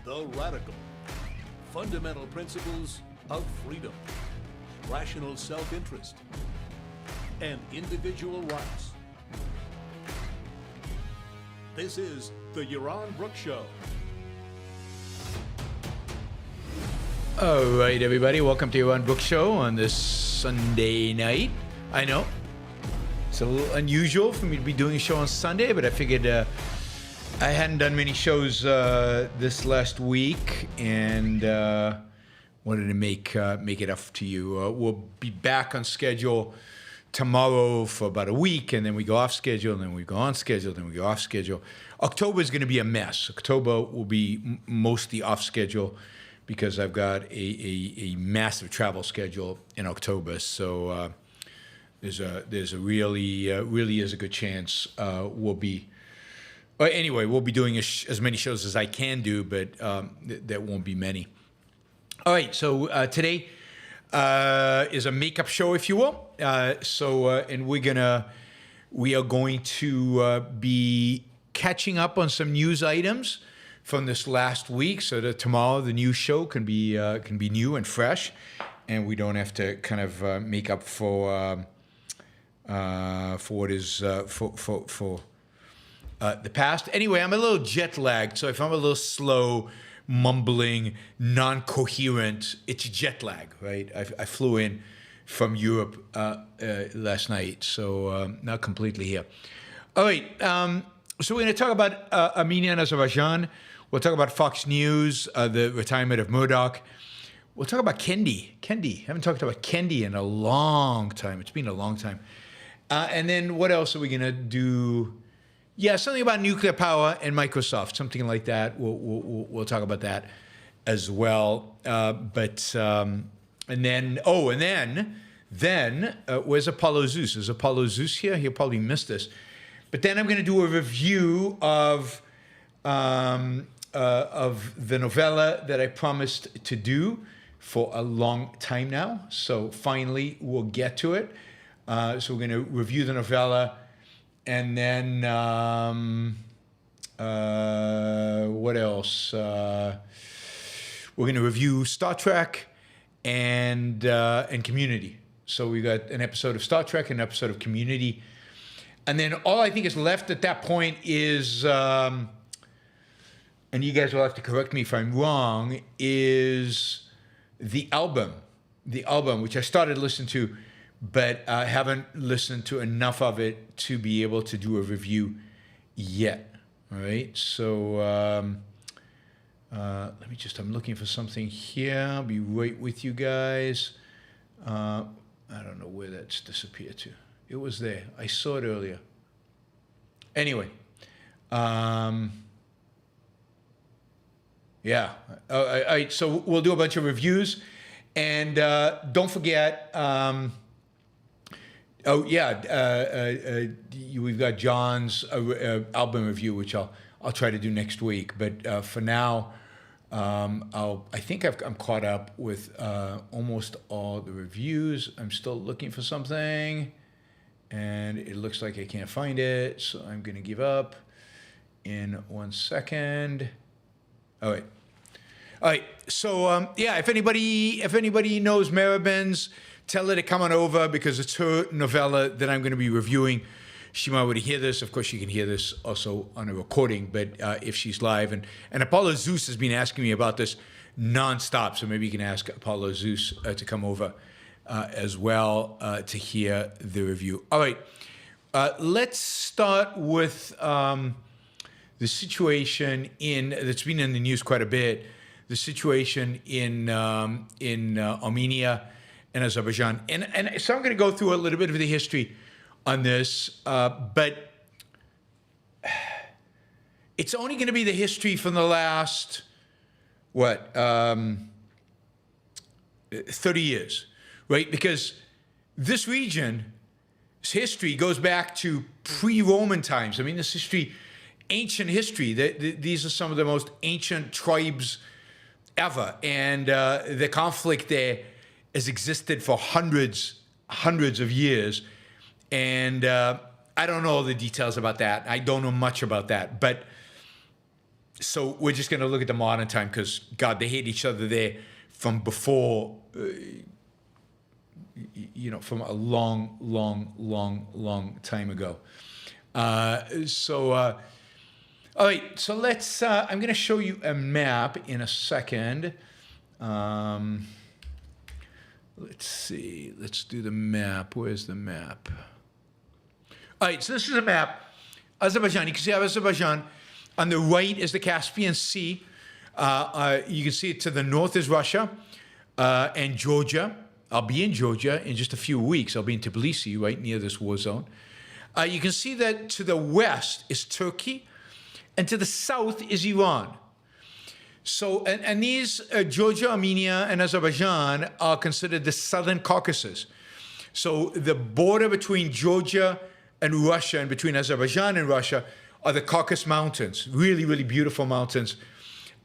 the radical, fundamental principles of freedom, rational self-interest, and individual rights. This is the Yaron Brook Show. All right, everybody, welcome to Yaron Brook Show on this Sunday night. I know it's a little unusual for me to be doing a show on Sunday, but I figured I hadn't done many shows this last week, and wanted to make it up to you. We'll be back on schedule tomorrow for about a week, and then we go off schedule, and then we go on schedule, then we go off schedule. October is going to be a mess. October will be mostly off schedule because I've got a massive travel schedule in October. So there's a really is a good chance we'll be. Anyway, we'll be doing as many shows as I can do, but there won't be many. All right, so today is a makeup show, if you will. And we are going to be catching up on some news items from this last week, so that tomorrow the news show can be new and fresh, and we don't have to kind of make up for what is for the past. Anyway, I'm a little jet lagged, so if I'm a little slow, mumbling, non-coherent, it's jet lag, right? I flew in from Europe last night, so not completely here. All right, so we're going to talk about Armenia and Azerbaijan. We'll talk about Fox News, the retirement of Murdoch. We'll talk about Kendi. I haven't talked about Kendi in a long time. It's been a long time. And then what else are we going to do? Yeah, something about nuclear power and Microsoft, something like that. We'll talk about that as well. And then where's Apollo Zeus? Is Apollo Zeus here? He'll probably miss this. But then I'm going to do a review of the novella that I promised to do for a long time now. So finally, we'll get to it. So we're going to review the novella. And then, what else? We're going to review Star Trek and Community. So we got an episode of Star Trek and an episode of Community. And then all I think is left at that point is, and you guys will have to correct me if I'm wrong, is the album, which I started listening to, but I haven't listened to enough of it to be able to do a review yet. All right, so I'm looking for something here. I'll be right with you guys. I don't know where that's disappeared to. It was there. I saw it earlier. Anyway, yeah. So we'll do a bunch of reviews, and don't forget. We've got John's album review, which I'll try to do next week. But for now, I think I'm caught up with almost all the reviews. I'm still looking for something, and it looks like I can't find it. So I'm going to give up in 1 second. All right. So if anybody knows Ribbens, tell her to come on over, because it's her novella that I'm going to be reviewing. She might already hear this. Of course, she can hear this also on a recording, but if she's live. And Apollo Zeus has been asking me about this nonstop, so maybe you can ask Apollo Zeus to come over as well to hear the review. All right, let's start with the situation that's been in the news quite a bit, the situation in Armenia and Azerbaijan. And so I'm going to go through a little bit of the history on this, but it's only going to be the history from the last, 30 years, right? Because this region's history goes back to pre-Roman times. I mean, this history, ancient history. These are some of the most ancient tribes ever. And the conflict there has existed for hundreds of years. And I don't know all the details about that. I don't know much about that. But So we're just going to look at the modern time because, God, they hate each other there from before, from a long, long, long, long time ago. All right, so let's, I'm going to show you a map in a second. Let's see, let's do the map. Where's the map? All right, so this is a map. Azerbaijan, you can see Azerbaijan. On the right is the Caspian Sea. You can see it to the north is Russia and Georgia. I'll be in Georgia in just a few weeks. I'll be in Tbilisi, right near this war zone. You can see that to the west is Turkey, and to the south is Iran. So, and these, Georgia, Armenia, and Azerbaijan are considered the Southern Caucasus. So the border between Georgia and Russia and between Azerbaijan and Russia are the Caucasus Mountains, really, really beautiful mountains.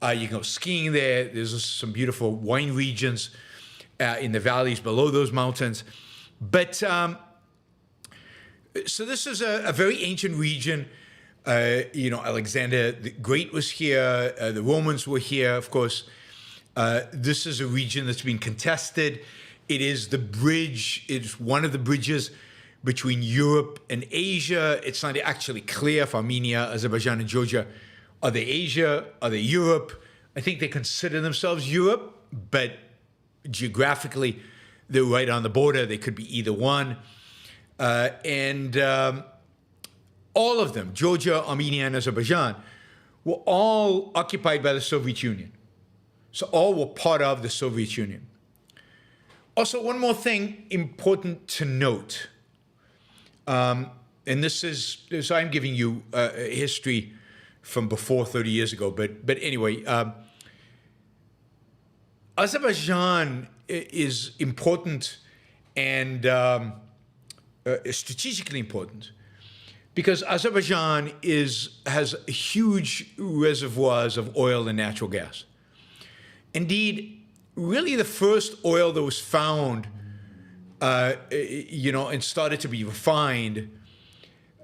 You can go skiing there. There's some beautiful wine regions in the valleys below those mountains. But, so this is a very ancient region. Alexander the Great was here. The Romans were here, of course. This is a region that's been contested. It is the bridge. It's one of the bridges between Europe and Asia. It's not actually clear if Armenia, Azerbaijan, and Georgia, are they Asia? Are they Europe? I think they consider themselves Europe, but geographically, they're right on the border. They could be either one. All of them, Georgia, Armenia, and Azerbaijan, were all occupied by the Soviet Union. So all were part of the Soviet Union. Also, one more thing important to note. And this is, so I'm giving you history from before 30 years ago, but anyway, Azerbaijan is important and strategically important because Azerbaijan has huge reservoirs of oil and natural gas. Indeed, really the first oil that was found and started to be refined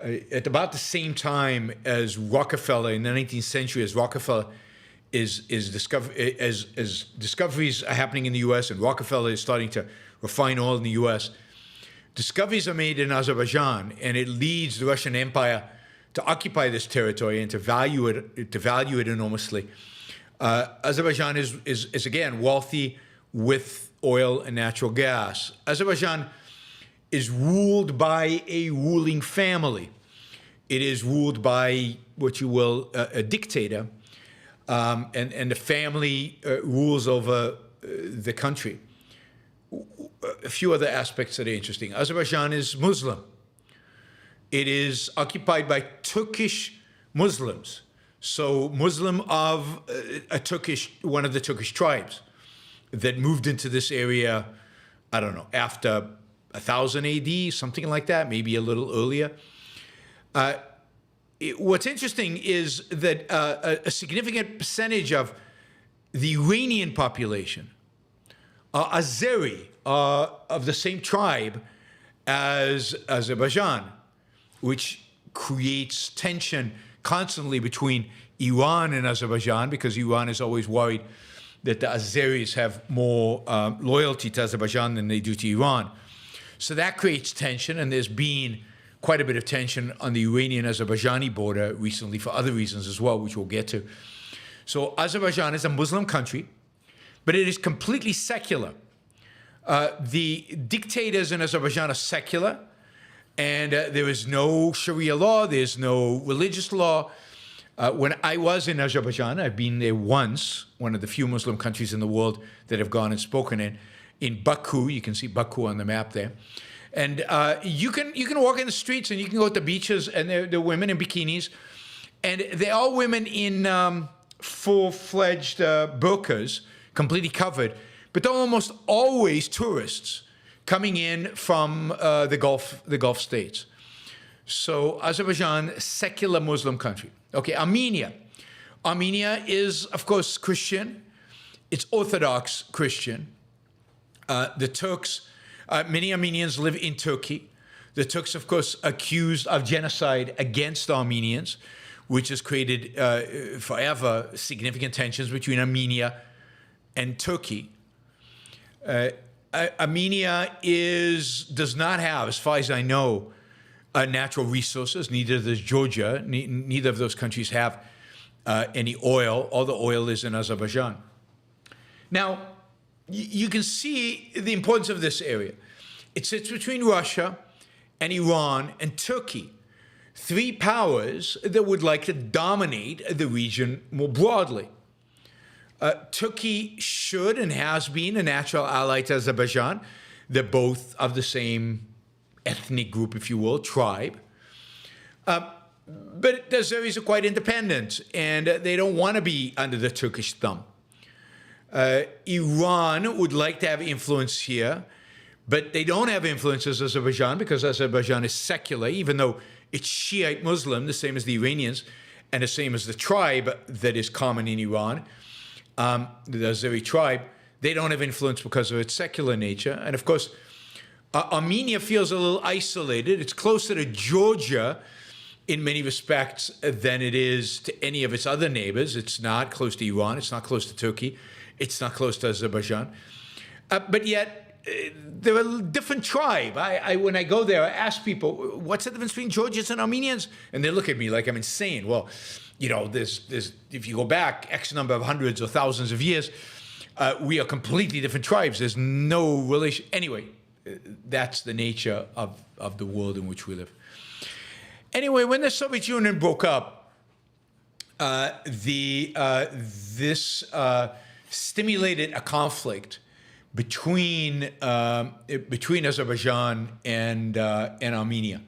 at about the same time as Rockefeller in the 19th century, as Rockefeller as discoveries are happening in the U.S. and Rockefeller is starting to refine oil in the U.S. Discoveries are made in Azerbaijan, and it leads the Russian Empire to occupy this territory and to value it enormously. Azerbaijan is again wealthy with oil and natural gas. Azerbaijan is ruled by a ruling family. It is ruled by what you will a dictator, and the family rules over the country. A few other aspects that are interesting. Azerbaijan is Muslim. It is occupied by Turkish Muslims. So Muslim of one of the Turkish tribes that moved into this area, I don't know, after 1000 AD, something like that, maybe a little earlier. What's interesting is that a significant percentage of the Iranian population are Azeri, of the same tribe as Azerbaijan, which creates tension constantly between Iran and Azerbaijan, because Iran is always worried that the Azeris have more loyalty to Azerbaijan than they do to Iran. So that creates tension, and there's been quite a bit of tension on the Iranian-Azerbaijani border recently for other reasons as well, which we'll get to. So Azerbaijan is a Muslim country, but it is completely secular. The dictators in Azerbaijan are secular, and there is no Sharia law, there's no religious law. When I was in Azerbaijan, I've been there once, one of the few Muslim countries in the world that have gone and spoken in Baku. You can see Baku on the map there. And you can walk in the streets and you can go to the beaches, and they're women in bikinis. And they're all women in full-fledged burqas, completely covered. But they're almost always tourists coming in from the Gulf states. So Azerbaijan, secular Muslim country. Okay, Armenia. Armenia is, of course, Christian. It's Orthodox Christian. The Turks, many Armenians live in Turkey. The Turks, of course, accused of genocide against Armenians, which has created forever significant tensions between Armenia and Turkey. Armenia does not have, as far as I know, natural resources. Neither does Georgia. Neither of those countries have any oil. All the oil is in Azerbaijan. Now, you can see the importance of this area. It sits between Russia and Iran and Turkey, three powers that would like to dominate the region more broadly. Turkey should and has been a natural ally to Azerbaijan. They're both of the same ethnic group, if you will, tribe. But the Azeris are quite independent, and they don't want to be under the Turkish thumb. Iran would like to have influence here, but they don't have influence as Azerbaijan because Azerbaijan is secular, even though it's Shiite Muslim, the same as the Iranians, and the same as the tribe that is common in Iran, the Azeri tribe. They don't have influence because of its secular nature. And of course, Armenia feels a little isolated. It's closer to Georgia in many respects than it is to any of its other neighbors. It's not close to Iran. It's not close to Turkey. It's not close to Azerbaijan. But yet, they're a different tribe. When I go there, I ask people, what's the difference between Georgians and Armenians? And they look at me like I'm insane. Well, you know, there's if you go back X number of hundreds or thousands of years, we are completely different tribes. There's no relation. Anyway, that's the nature of the world in which we live. Anyway, when the Soviet Union broke up, this stimulated a conflict between Azerbaijan and Armenia.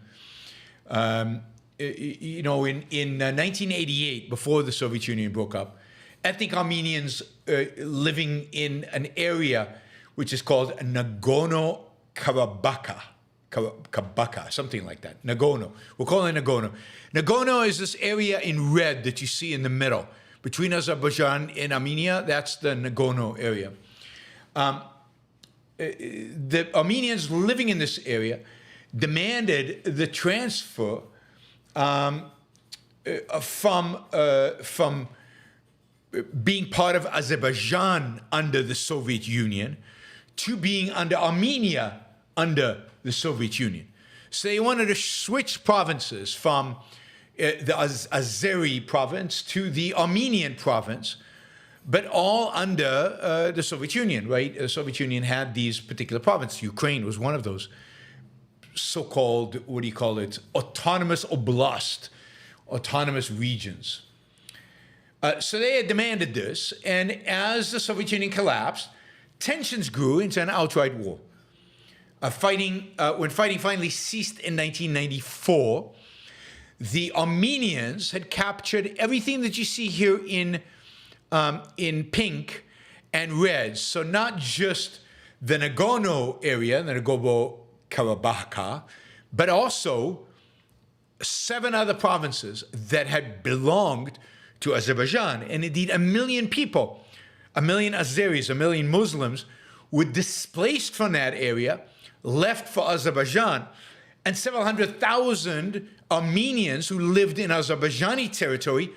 You know, in 1988, before the Soviet Union broke up, ethnic Armenians living in an area which is called Nagorno-Karabakh, something like that. Nagorno. We'll call it Nagorno. Nagorno is this area in red that you see in the middle. Between Azerbaijan and Armenia, that's the Nagorno area. The Armenians living in this area demanded the transfer from being part of Azerbaijan under the Soviet Union to being under Armenia under the Soviet Union. So they wanted to switch provinces from the Azeri province to the Armenian province, but all under the Soviet Union, right? The Soviet Union had these particular provinces. Ukraine was one of those so-called, what do you call it, autonomous oblast, autonomous regions. So they had demanded this, and as the Soviet Union collapsed, tensions grew into an outright war. When fighting finally ceased in 1994, the Armenians had captured everything that you see here in pink and red. So not just the Nagorno area, the Nagorno-Karabakh, but also 7 other provinces that had belonged to Azerbaijan. And indeed, 1 million people, 1 million Azeris, 1 million Muslims were displaced from that area, left for Azerbaijan, and several hundred thousand Armenians who lived in Azerbaijani territory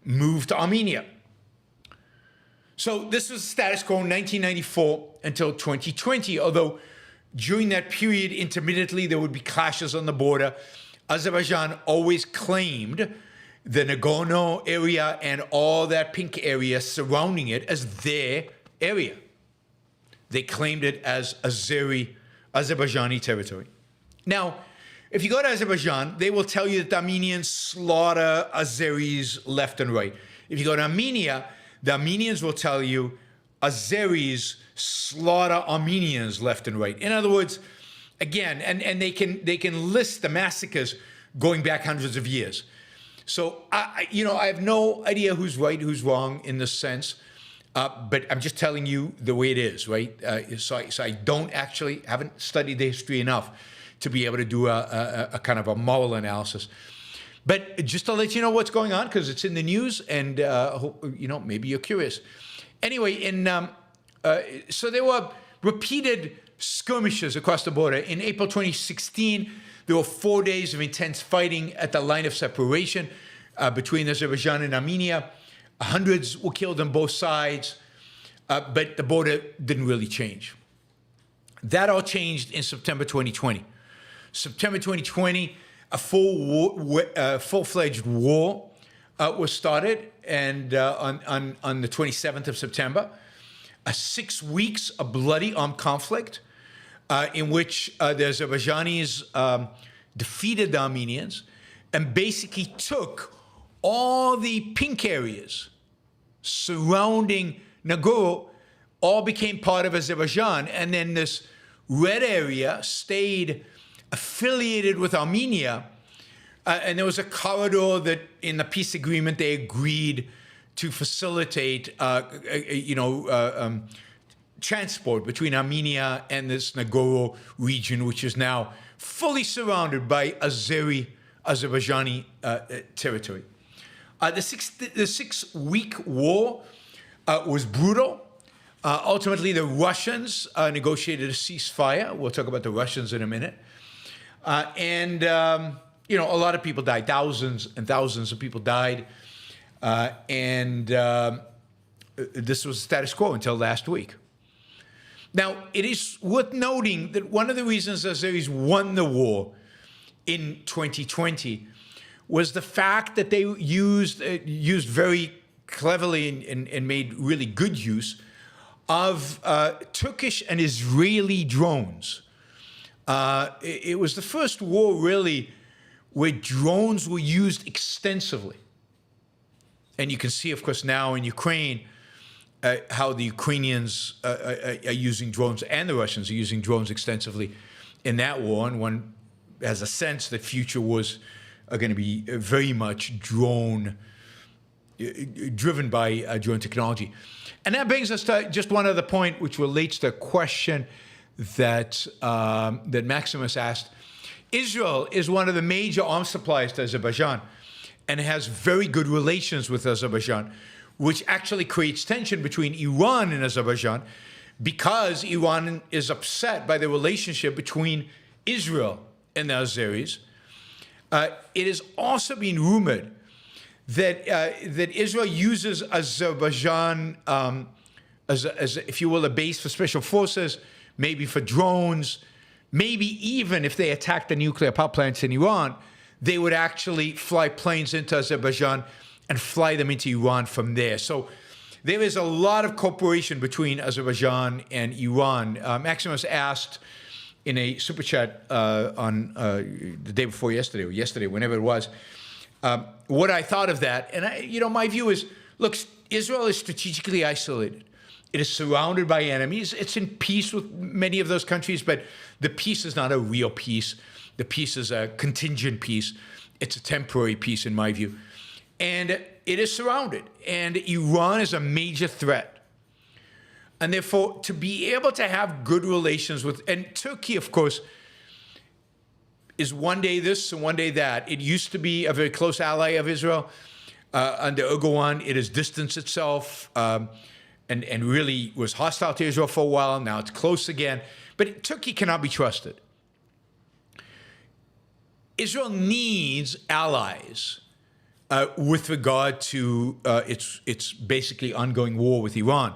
moved to Armenia. So this was the status quo in 1994 until 2020, although during that period, intermittently, there would be clashes on the border. Azerbaijan always claimed the Nagorno area and all that pink area surrounding it as their area. They claimed it as Azerbaijani territory. Now, if you go to Azerbaijan, they will tell you that the Armenians slaughter Azeris left and right. If you go to Armenia, the Armenians will tell you Azeris slaughter Armenians left and right. In other words, again, and they can list the massacres going back hundreds of years. So I have no idea who's right, who's wrong in this sense, but I'm just telling you the way it is, right? So I haven't studied the history enough to be able to do a kind of a moral analysis. But just to let you know what's going on, because it's in the news, and maybe you're curious. Anyway, so there were repeated skirmishes across the border. In April 2016, there were 4 days of intense fighting at the line of separation between Azerbaijan and Armenia. Hundreds were killed on both sides, but the border didn't really change. That all changed in September 2020. September 2020, a full-fledged war was started, and on the 27th of September, 6 weeks of bloody armed conflict in which the Azerbaijanis defeated the Armenians and basically took all the pink areas surrounding Nagorno, all became part of Azerbaijan, and then this red area stayed affiliated with Armenia, and there was a corridor that in the peace agreement they agreed to facilitate, transport between Armenia and this Nagorno region, which is now fully surrounded by Azerbaijani territory. The 6-week war was brutal. Ultimately, the Russians negotiated a ceasefire. We'll talk about the Russians in a minute. And a lot of people died. Thousands and thousands of people died. This was the status quo until last week. Now, it is worth noting that one of the reasons Azeris won the war in 2020 was the fact that they used very cleverly and made really good use of Turkish and Israeli drones. It was the first war, really, where drones were used extensively. And you can see, of course, now in Ukraine, how the Ukrainians are using drones, and the Russians are using drones extensively in that war. And one has a sense that future wars are going to be very much driven by drone technology. And that brings us to just one other point, which relates to a question that Maximus asked. Israel is one of the major arms suppliers to Azerbaijan and has very good relations with Azerbaijan, which actually creates tension between Iran and Azerbaijan because Iran is upset by the relationship between Israel and the Azeris. It has also been rumored that Israel uses Azerbaijan as, if you will, a base for special forces, maybe for drones, maybe even if they attack the nuclear power plants in Iran, they would actually fly planes into Azerbaijan and fly them into Iran from there. So there is a lot of cooperation between Azerbaijan and Iran. Maximus asked in a super chat on the day before yesterday, or yesterday, whenever it was, what I thought of that. And my view is, look, Israel is strategically isolated. It is surrounded by enemies. It's in peace with many of those countries, but the peace is not a real peace. The peace is a contingent peace. It's a temporary peace, in my view. And it is surrounded. And Iran is a major threat. And therefore, to be able to have good relations with, and Turkey, of course, is one day this and one day that. It used to be a very close ally of Israel. Under Erdogan, it has distanced itself and really was hostile to Israel for a while. Now it's close again. But Turkey cannot be trusted. Israel needs allies with regard to its basically ongoing war with Iran.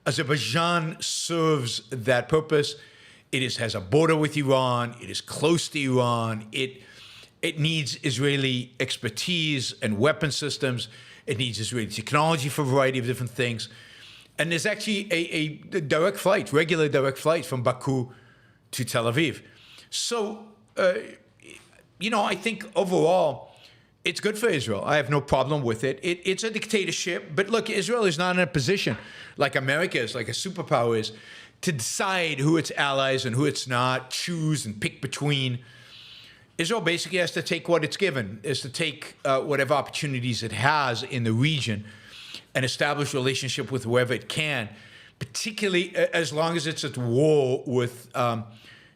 Azerbaijan serves that purpose. It has a border with Iran. It is close to Iran. It needs Israeli expertise and weapon systems. It needs Israeli technology for a variety of different things. And there's actually a direct flight, regular direct flight from Baku to Tel Aviv. So, I think overall, it's good for Israel. I have no problem with it. It's a dictatorship. But look, Israel is not in a position like America is, like a superpower is, to decide who its allies and who it's not, choose and pick between. Israel basically has to take what it's given, is to take whatever opportunities it has in the region and establish a relationship with whoever it can, particularly as long as it's at war with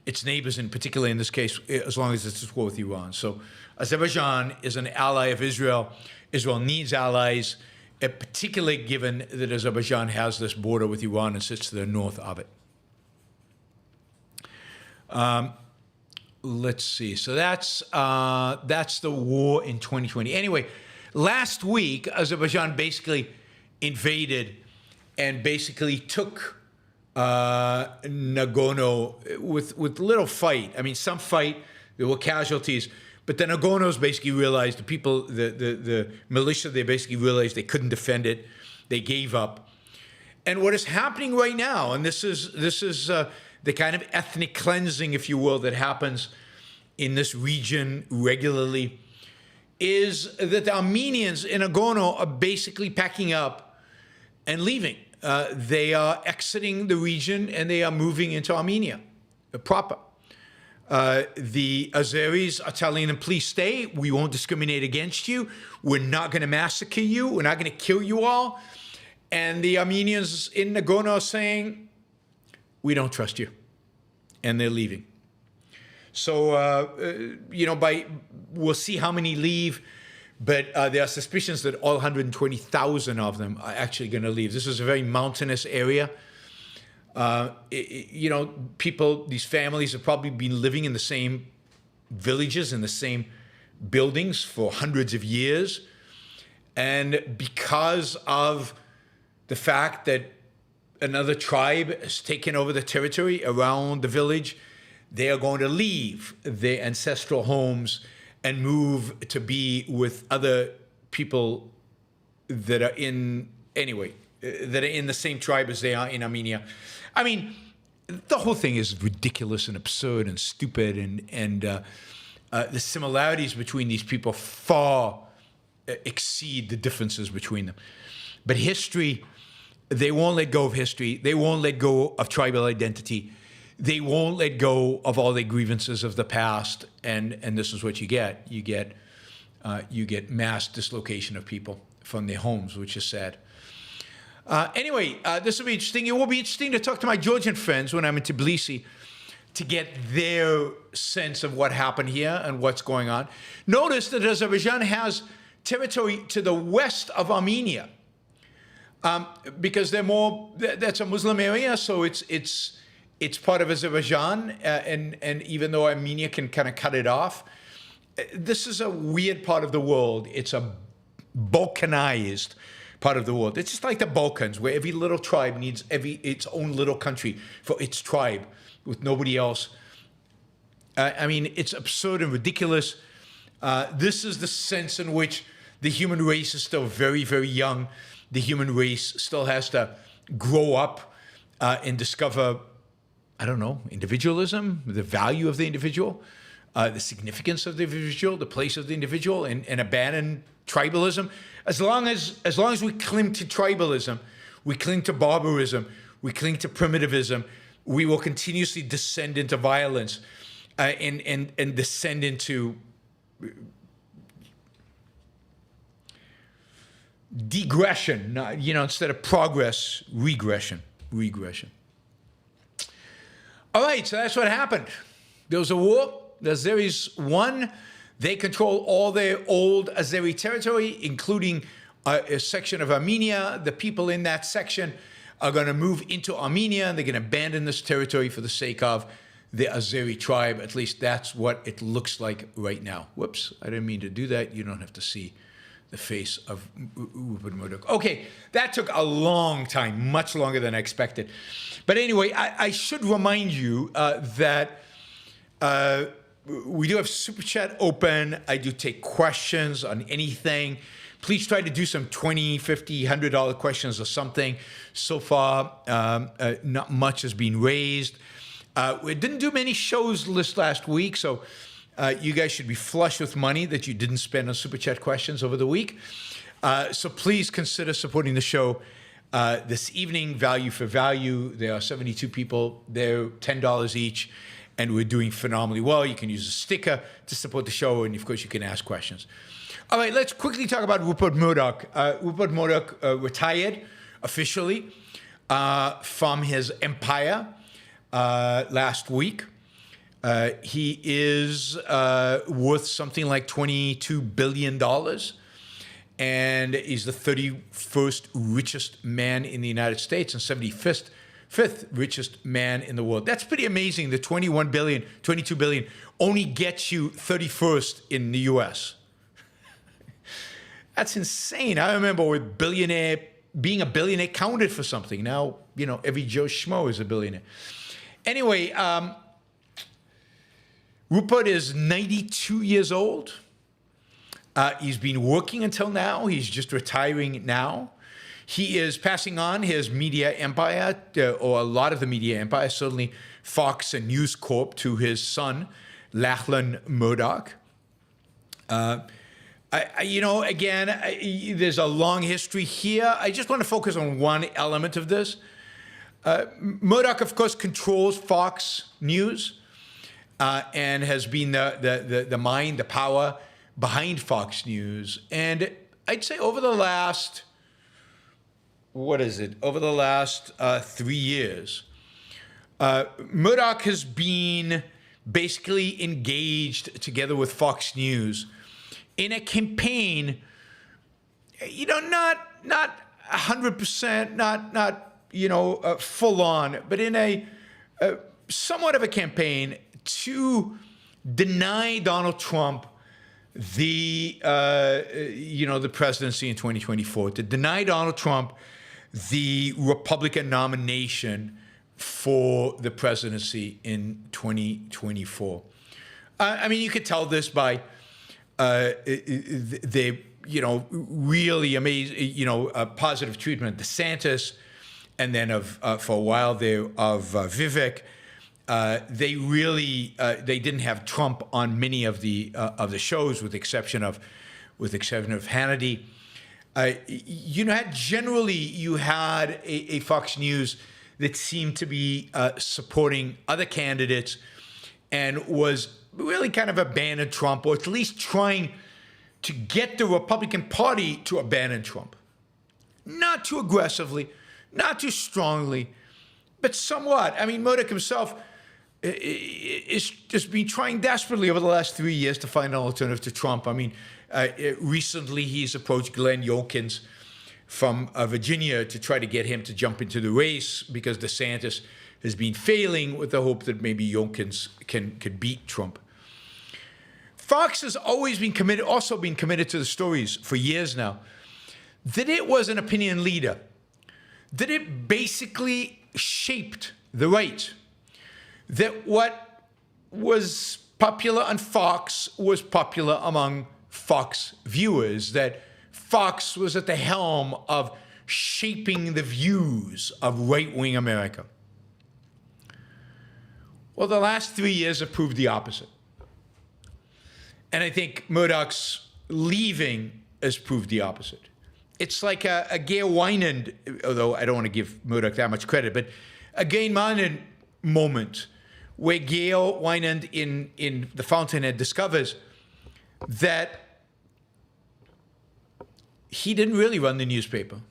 its neighbors, and particularly in this case, as long as it's at war with Iran. So Azerbaijan is an ally of Israel. Israel needs allies, particularly given that Azerbaijan has this border with Iran and sits to the north of it. Let's see. So that's the war in 2020. Anyway, Last week, Azerbaijan basically invaded and basically took Nagorno with little fight. I mean, some fight, there were casualties, but the Nagornos basically realized, the people, the militia, they basically realized they couldn't defend it. They gave up. And what is happening right now, and this is the kind of ethnic cleansing, if you will, that happens in this region regularly, is that the Armenians in Nagorno are basically packing up and leaving. They are exiting the region and they are moving into Armenia proper. The Azeris are telling them, please stay. We won't discriminate against you. We're not going to massacre you. We're not going to kill you all. And the Armenians in Nagorno are saying, we don't trust you. And they're leaving. So, we'll see how many leave. But there are suspicions that all 120,000 of them are actually going to leave. This is a very mountainous area. People, these families have probably been living in the same villages, in the same buildings for hundreds of years. And because of the fact that another tribe has taken over the territory around the village, they are going to leave their ancestral homes and move to be with other people that are in the same tribe as they are in Armenia. I mean, the whole thing is ridiculous and absurd and stupid, and the similarities between these people far exceed the differences between them. But history, they won't let go of history. They won't let go of tribal identity. They won't let go of all the grievances of the past, and this is what you get. You get mass dislocation of people from their homes, which is sad. This will be interesting. It will be interesting to talk to my Georgian friends when I'm in Tbilisi to get their sense of what happened here and what's going on. Notice that Azerbaijan has territory to the west of Armenia, because that's a Muslim area, so it's part of Azerbaijan, and even though Armenia can kind of cut it off, this is a weird part of the world. It's a Balkanized part of the world. It's just like the Balkans, where every little tribe needs its own little country for its tribe, with nobody else. I mean, it's absurd and ridiculous. This is the sense in which the human race is still very, very young. The human race still has to grow up and discover, I don't know, individualism, the value of the individual, the significance of the individual, the place of the individual, and abandon tribalism. As long as we cling to tribalism, we cling to barbarism, we cling to primitivism, we will continuously descend into violence and descend into degression, instead of progress, regression. All right, so that's what happened. There was a war. The Azeris won. They control all their old Azeri territory, including a section of Armenia. The people in that section are going to move into Armenia, and they're going to abandon this territory for the sake of the Azeri tribe. At least that's what it looks like right now. Whoops, I didn't mean to do that. You don't have to see the face of Rupert Murdoch. Okay, that took a long time, much longer than I expected. But anyway, I should remind you that we do have Super Chat open. I do take questions on anything. Please try to do some $20, $50, $100 questions or something. So far, not much has been raised. We didn't do many shows this last week, so you guys should be flush with money that you didn't spend on Super Chat questions over the week. So please consider supporting the show this evening, value for value. There are 72 people. They're $10 each, and we're doing phenomenally well. You can use a sticker to support the show, and of course, you can ask questions. All right, let's quickly talk about Rupert Murdoch. Rupert Murdoch retired officially from his empire last week. He is worth something like $22 billion, and he's the 31st richest man in the United States and 75th richest man in the world. That's pretty amazing. The 21 billion, 22 billion only gets you 31st in the U.S. That's insane. I remember with being a billionaire counted for something. Now, every Joe Schmo is a billionaire. Anyway, Rupert is 92 years old. He's been working until now. He's just retiring now. He is passing on his media empire, or a lot of the media empire, certainly Fox and News Corp, to his son, Lachlan Murdoch. There's a long history here. I just want to focus on one element of this. Murdoch, of course, controls Fox News and has been the mind, the power behind Fox News. And I'd say over the last, 3 years, Murdoch has been basically engaged together with Fox News in a campaign, not 100%, not full on, but in a somewhat of a campaign to deny Donald Trump the presidency in 2024, to deny Donald Trump the Republican nomination for the presidency in 2024. You could tell this by the really amazing, positive treatment of DeSantis, and then for a while there of Vivek. They didn't have Trump on many of the shows, with the exception of Hannity. Generally you had a Fox News that seemed to be supporting other candidates and was really kind of abandoned Trump, or at least trying to get the Republican Party to abandon Trump. Not too aggressively, not too strongly, but somewhat. Murdoch himself is just been trying desperately over the last 3 years to find an alternative to Trump. Recently he's approached Glenn Youngkin from Virginia to try to get him to jump into the race because DeSantis has been failing, with the hope that maybe Youngkin could beat Trump. Fox has always been committed to the stories for years now, that it was an opinion leader, that it basically shaped the right, that what was popular on Fox was popular among Fox viewers, that Fox was at the helm of shaping the views of right-wing America. Well, the last 3 years have proved the opposite. And I think Murdoch's leaving has proved the opposite. It's like a Gail Wynand, although I don't want to give Murdoch that much credit, but a Gail Wynand moment where Gail Wynand in The Fountainhead discovers that he didn't really run the newspaper.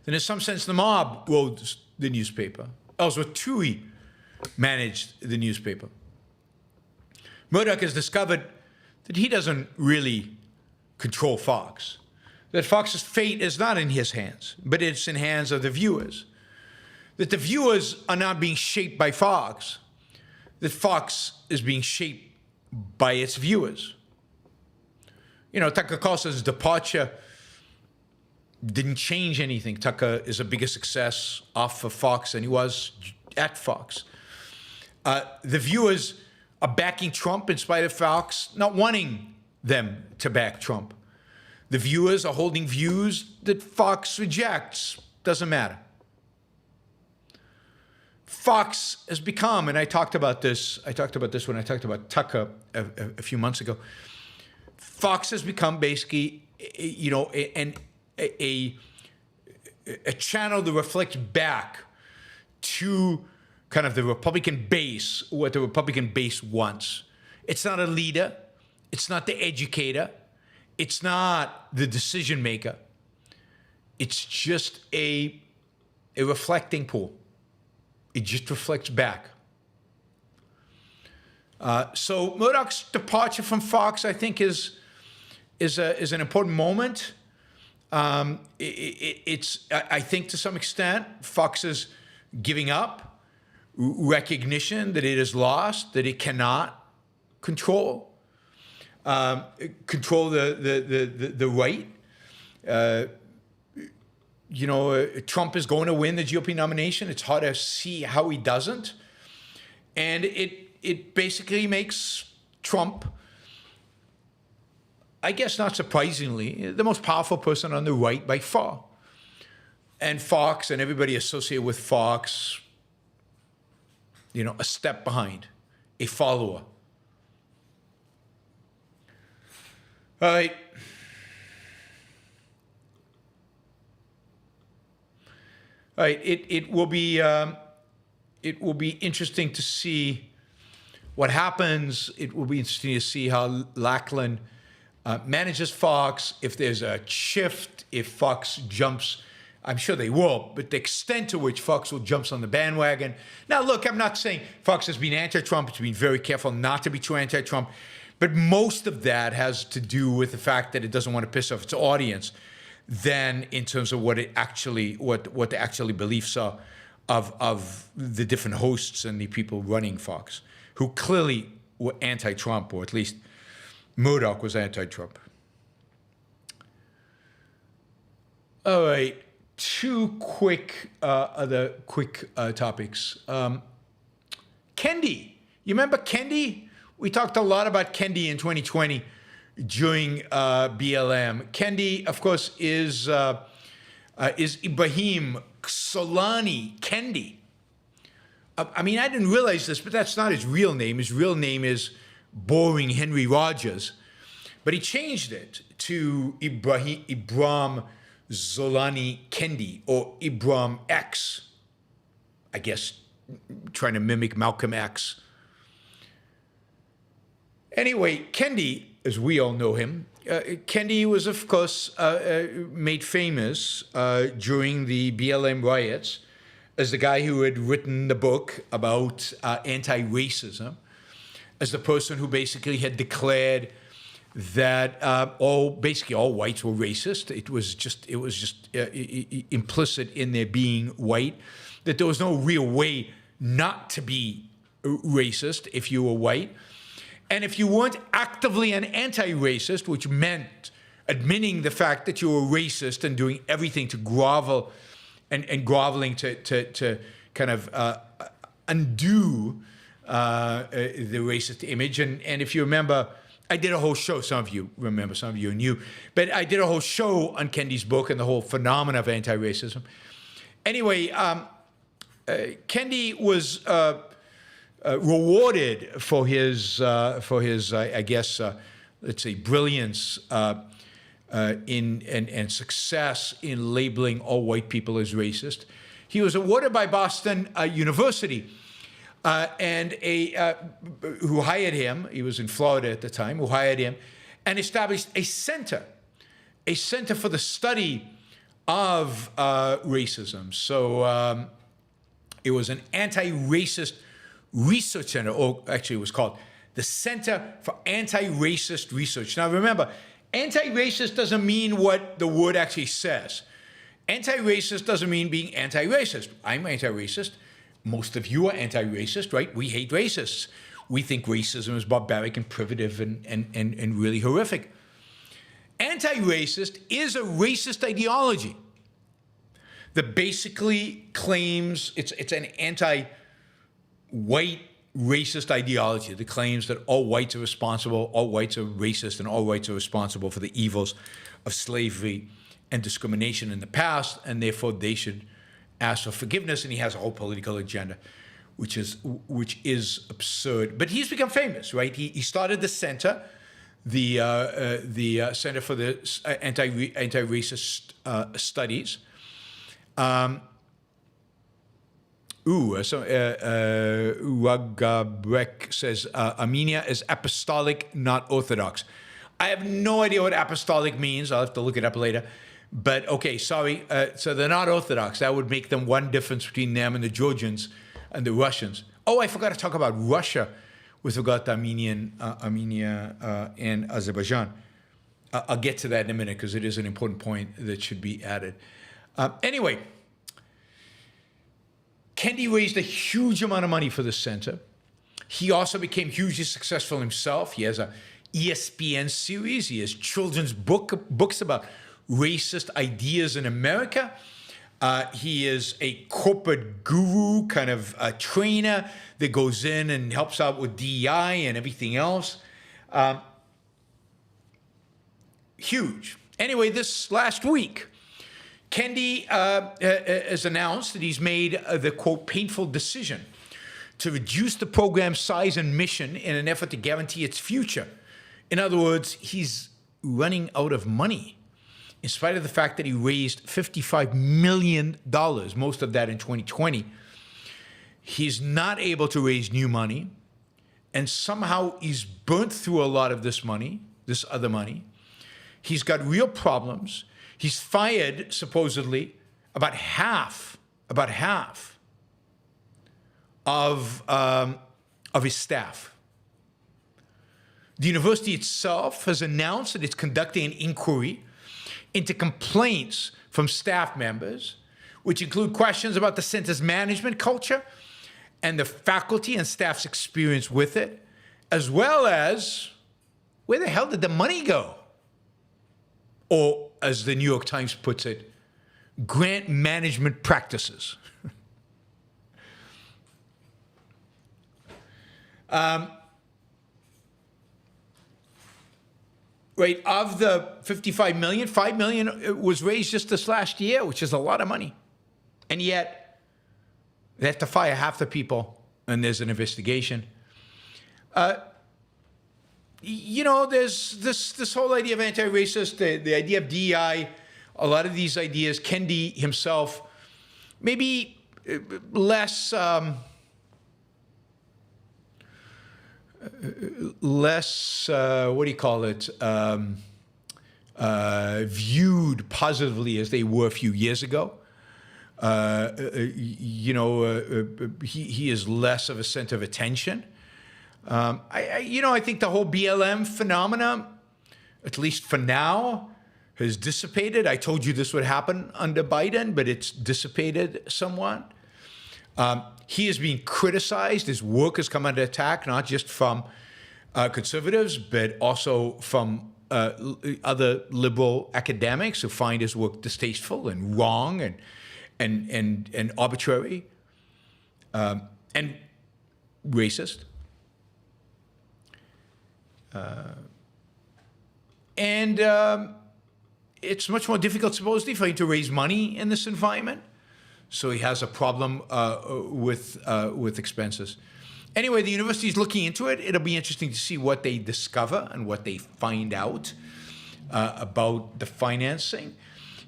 That in some sense the mob wrote the newspaper. Ellsworth Toohey managed the newspaper. Murdoch has discovered that he doesn't really control Fox, that Fox's fate is not in his hands, but it's in hands of the viewers, that the viewers are not being shaped by Fox, that Fox is being shaped by its viewers. Tucker Carlson's departure didn't change anything. Tucker is a bigger success off of Fox than he was at Fox. The viewers are backing Trump in spite of Fox not wanting them to back Trump. The viewers are holding views that Fox rejects. Doesn't matter. Fox has become, and I talked about this when I talked about Tucker a few months ago. Fox has become basically, a channel that reflects back to kind of the Republican base, what the Republican base wants. It's not a leader. It's not the educator. It's not the decision maker. It's just a reflecting pool. It just reflects back. So Murdoch's departure from Fox, I think, is an important moment. It's I think to some extent Fox is giving up recognition that it has lost, that it cannot control. control the right. Trump is going to win the GOP nomination. It's hard to see how he doesn't. And it basically makes Trump, I guess not surprisingly, the most powerful person on the right by far. And Fox and everybody associated with Fox, a step behind, a follower. All right. All right. It will be interesting to see what happens. It will be interesting to see how Lachlan manages Fox. If there's a shift, if Fox jumps, I'm sure they will, but the extent to which Fox will jump on the bandwagon. Now, look, I'm not saying Fox has been anti-Trump. It's been very careful not to be too anti-Trump. But most of that has to do with the fact that it doesn't want to piss off its audience than in terms of what the actually beliefs are of the different hosts and the people running Fox, who clearly were anti-Trump, or at least Murdoch was anti-Trump. All right, two other quick topics. Kendi, you remember Kendi? We talked a lot about Kendi in 2020 during BLM. Kendi, of course, is Ibrahim Solani Kendi. I mean, I didn't realize this, but that's not his real name. His real name is Boring Henry Rogers. But he changed it to Ibram Zolani Kendi, or Ibram X. I guess trying to mimic Malcolm X. Anyway, Kendi, as we all know him, Kendi was, of course, made famous during the BLM riots as the guy who had written the book about anti-racism, as the person who basically had declared that basically all whites were racist. It was just implicit in their being white, that there was no real way not to be racist if you were white. And if you weren't actively an anti-racist, which meant admitting the fact that you were racist and doing everything to grovel and groveling to kind of undo the racist image. And if you remember, I did a whole show, some of you remember, some of you knew, but I did a whole show on Kendi's book and the whole phenomena of anti-racism. Anyway, Kendi was rewarded for his I guess, let's say, brilliance and success in labeling all white people as racist. He was awarded by Boston University, and who hired him. He was in Florida at the time. Who hired him, and established a center for the study of racism. So it was an anti-racist research center, or actually it was called the Center for Anti-Racist Research. Now remember, anti-racist doesn't mean what the word actually says. Anti-racist doesn't mean being anti-racist. I'm anti-racist. Most of you are anti-racist, right? We hate racists. We think racism is barbaric and primitive and really horrific. Anti-racist is a racist ideology that basically claims it's an anti-white racist ideology that claims that all whites are responsible, all whites are racist, and all whites are responsible for the evils of slavery and discrimination in the past, and therefore they should ask for forgiveness. And he has a whole political agenda, which is absurd. But he's become famous, right? He started the center, the Center for the Anti-Racist Studies. Ragabrek says, Armenia is apostolic, not orthodox. I have no idea what apostolic means. I'll have to look it up later. But okay, sorry. So they're not orthodox. That would make them one difference between them and the Georgians and the Russians. Oh, I forgot to talk about Russia with regard to Armenia and Azerbaijan. I'll get to that in a minute because it is an important point that should be added. Anyway, Kendi raised a huge amount of money for the center. He also became hugely successful himself. He has a ESPN series. He has children's books about racist ideas in America. He is a corporate guru, kind of a trainer that goes in and helps out with DEI and everything else. Huge. Anyway, this last week, Kendi has announced that he's made the, quote, painful decision to reduce the program's size and mission in an effort to guarantee its future. In other words, he's running out of money, in spite of the fact that he raised $55 million, most of that in 2020. He's not able to raise new money, and somehow he's burnt through a lot of this money, this other money. He's got real problems. He's fired, supposedly, about half of his staff. The university itself has announced that it's conducting an inquiry into complaints from staff members, which include questions about the center's management culture and the faculty and staff's experience with it, as well as where the hell did the money go? Or, as the New York Times puts it, grant management practices. Right, of the $55 million, $5 million was raised just this last year, which is a lot of money. And yet, they have to fire half the people, and there's an investigation. You know, there's this whole idea of anti-racist, the idea of DEI, a lot of these ideas, Kendi himself, maybe less what do you call it, viewed positively as they were a few years ago. You know, he is less of a center of attention. I think the whole BLM phenomena, at least for now, has dissipated. I told you this would happen under Biden, but it's dissipated somewhat. He is being criticized. His work has come under attack, not just from conservatives, but also from other liberal academics who find his work distasteful and wrong and arbitrary and racist. It's much more difficult, supposedly, for him to raise money in this environment. So he has a problem with expenses. Anyway, the university is looking into it. It'll be interesting to see what they discover and what they find out about the financing.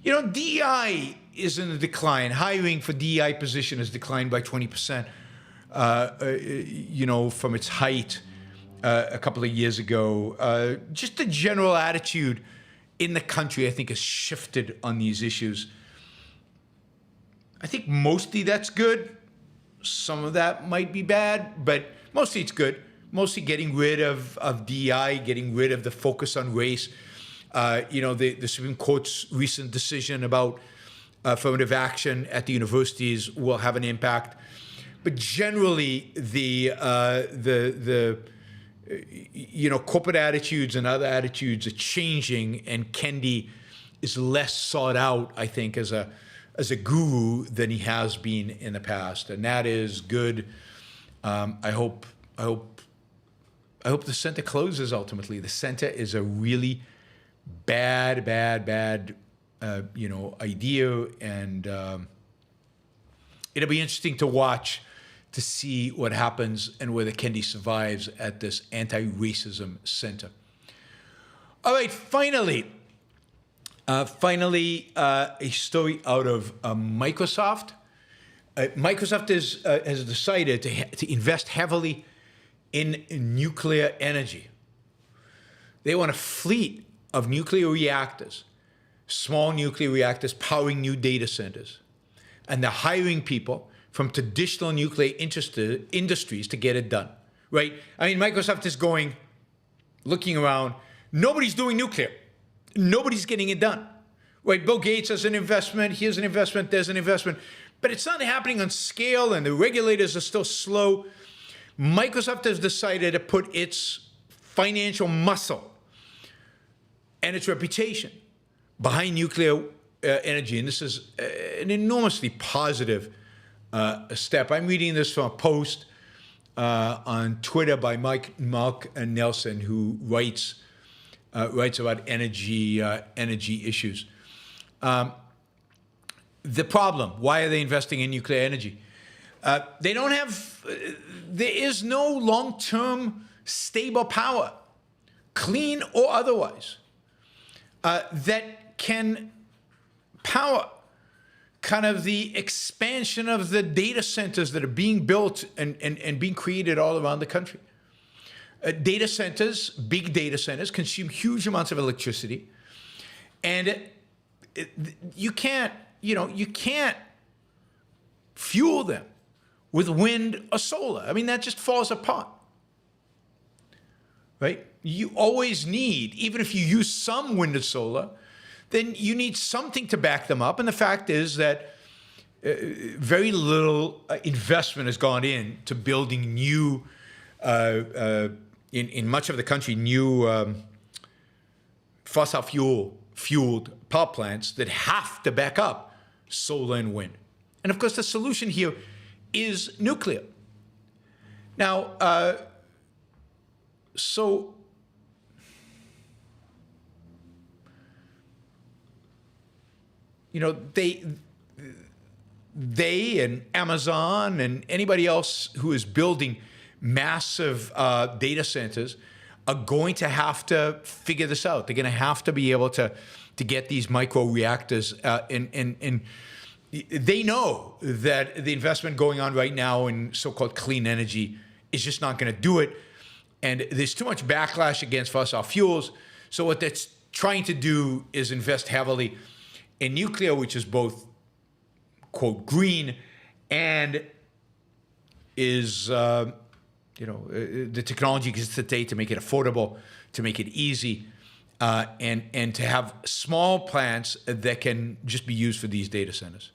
You know, DEI is in a decline. Hiring for DEI position has declined by 20%, you know, from its height a couple of years ago. Just the general attitude in the country, I think, has shifted on these issues. I think mostly that's good. Some of that might be bad, but mostly it's good. Mostly getting rid of DEI, getting rid of the focus on race. You know, the Supreme Court's recent decision about affirmative action at the universities will have an impact. But generally, the you know, corporate attitudes and other attitudes are changing, and Kendi is less sought out, I think, as a guru than he has been in the past, and that is good. I hope the center closes ultimately. The center is a really bad you know, idea, and it'll be interesting to watch to see what happens and whether Kendi survives at this anti-racism center. All right, finally, a story out of Microsoft. Microsoft has decided to invest heavily in nuclear energy. They want a fleet of nuclear reactors, small nuclear reactors powering new data centers. And they're hiring people from traditional nuclear industries to get it done, right? I mean, Microsoft is looking around. Nobody's doing nuclear. Nobody's getting it done, right? Bill Gates has an investment. Here's an investment. There's an investment. But it's not happening on scale, and the regulators are still slow. Microsoft has decided to put its financial muscle and its reputation behind nuclear energy. And this is an enormously positive step. I'm reading this from a post on Twitter by Mark Nelson, who writes about energy issues. The problem: why are they investing in nuclear energy? They don't have. There is no long-term stable power, clean or otherwise, that can power kind of the expansion of the data centers that are being built and being created all around the country. Data centers, big data centers, consume huge amounts of electricity, and you can't fuel them with wind or solar. I mean, that just falls apart, right? You always need, even if you use some wind or solar, then you need something to back them up. And the fact is that very little investment has gone into building new, in much of the country, new fossil fueled power plants that have to back up solar and wind. And of course, the solution here is nuclear. Now, so they and Amazon and anybody else who is building massive data centers are going to have to figure this out. They're going to have to be able to get these micro reactors, and they know that the investment going on right now in so-called clean energy is just not going to do it, and there's too much backlash against fossil fuels. So what that's trying to do is invest heavily in nuclear, which is both, quote, green and is, the technology exists today to make it affordable, to make it easy, and to have small plants that can just be used for these data centers.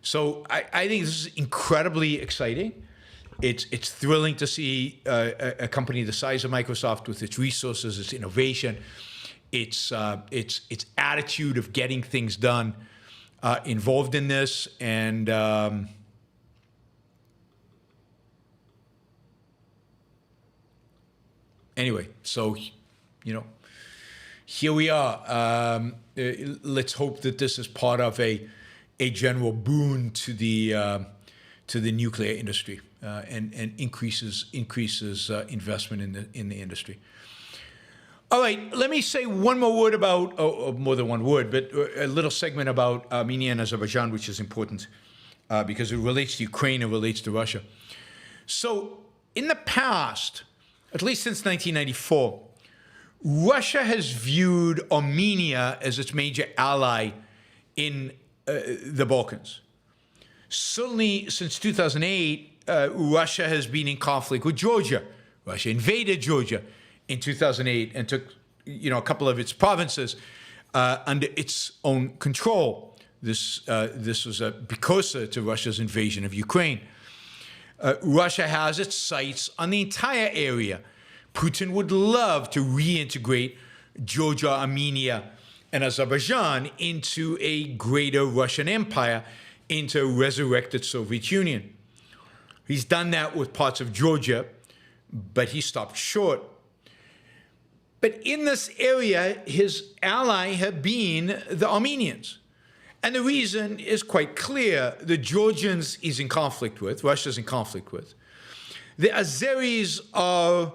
So I think this is incredibly exciting. It's thrilling to see a company the size of Microsoft, with its resources, its innovation, its attitude of getting things done, involved in this. And anyway, so here we are. Let's hope that this is part of a general boon to the nuclear industry, and increases investment in the industry. All right, let me say one more word about, or more than one word, but a little segment about Armenia and Azerbaijan, which is important because it relates to Ukraine and relates to Russia. So in the past, at least since 1994, Russia has viewed Armenia as its major ally in the Balkans. Certainly since 2008, Russia has been in conflict with Georgia. Russia invaded Georgia in 2008 and took, a couple of its provinces under its own control. This was a precursor to Russia's invasion of Ukraine. Russia has its sights on the entire area. Putin would love to reintegrate Georgia, Armenia, and Azerbaijan into a greater Russian empire, into a resurrected Soviet Union. He's done that with parts of Georgia, but he stopped short. But in this area, his ally have been the Armenians. And the reason is quite clear. The Georgians he's in conflict with, Russia's in conflict with. The Azeris are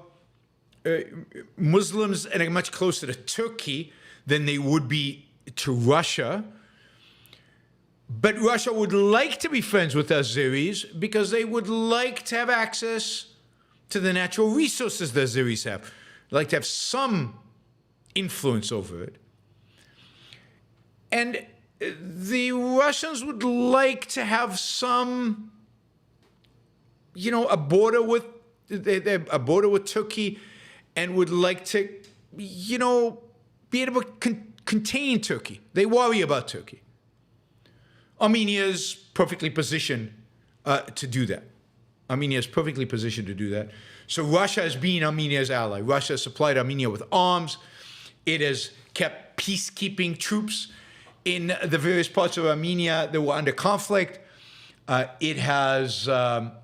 Muslims and are much closer to Turkey than they would be to Russia. But Russia would like to be friends with the Azeris because they would like to have access to the natural resources the Azeris have. Like to have some influence over it. And the Russians would like to have some, a border with Turkey, and would like to, be able to contain Turkey. They worry about Turkey. Armenia is perfectly positioned to do that. Armenia is perfectly positioned to do that. So Russia has been Armenia's ally. Russia has supplied Armenia with arms. It has kept peacekeeping troops in the various parts of Armenia that were under conflict. It has, but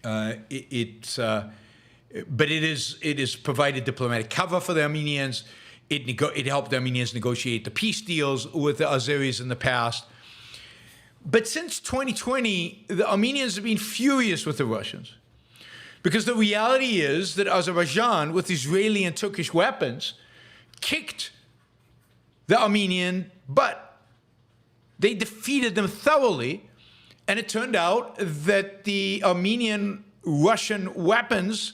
it is provided diplomatic cover for the Armenians. It helped the Armenians negotiate the peace deals with the Azeris in the past. But since 2020, the Armenians have been furious with the Russians. Because the reality is that Azerbaijan, with Israeli and Turkish weapons, kicked the Armenian butt. They defeated them thoroughly, and it turned out that the Armenian-Russian weapons,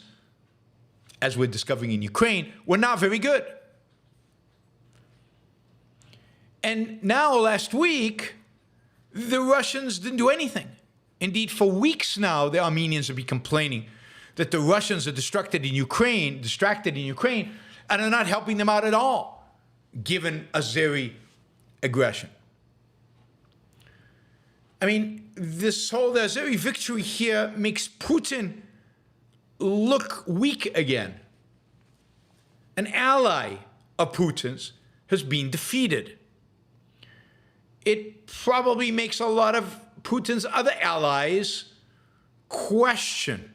as we're discovering in Ukraine, were not very good. And now, last week, the Russians didn't do anything. Indeed, for weeks now, the Armenians have been complaining that the Russians are distracted in Ukraine, and are not helping them out at all, given Azeri aggression. I mean, the Azeri victory here makes Putin look weak again. An ally of Putin's has been defeated. It probably makes a lot of Putin's other allies question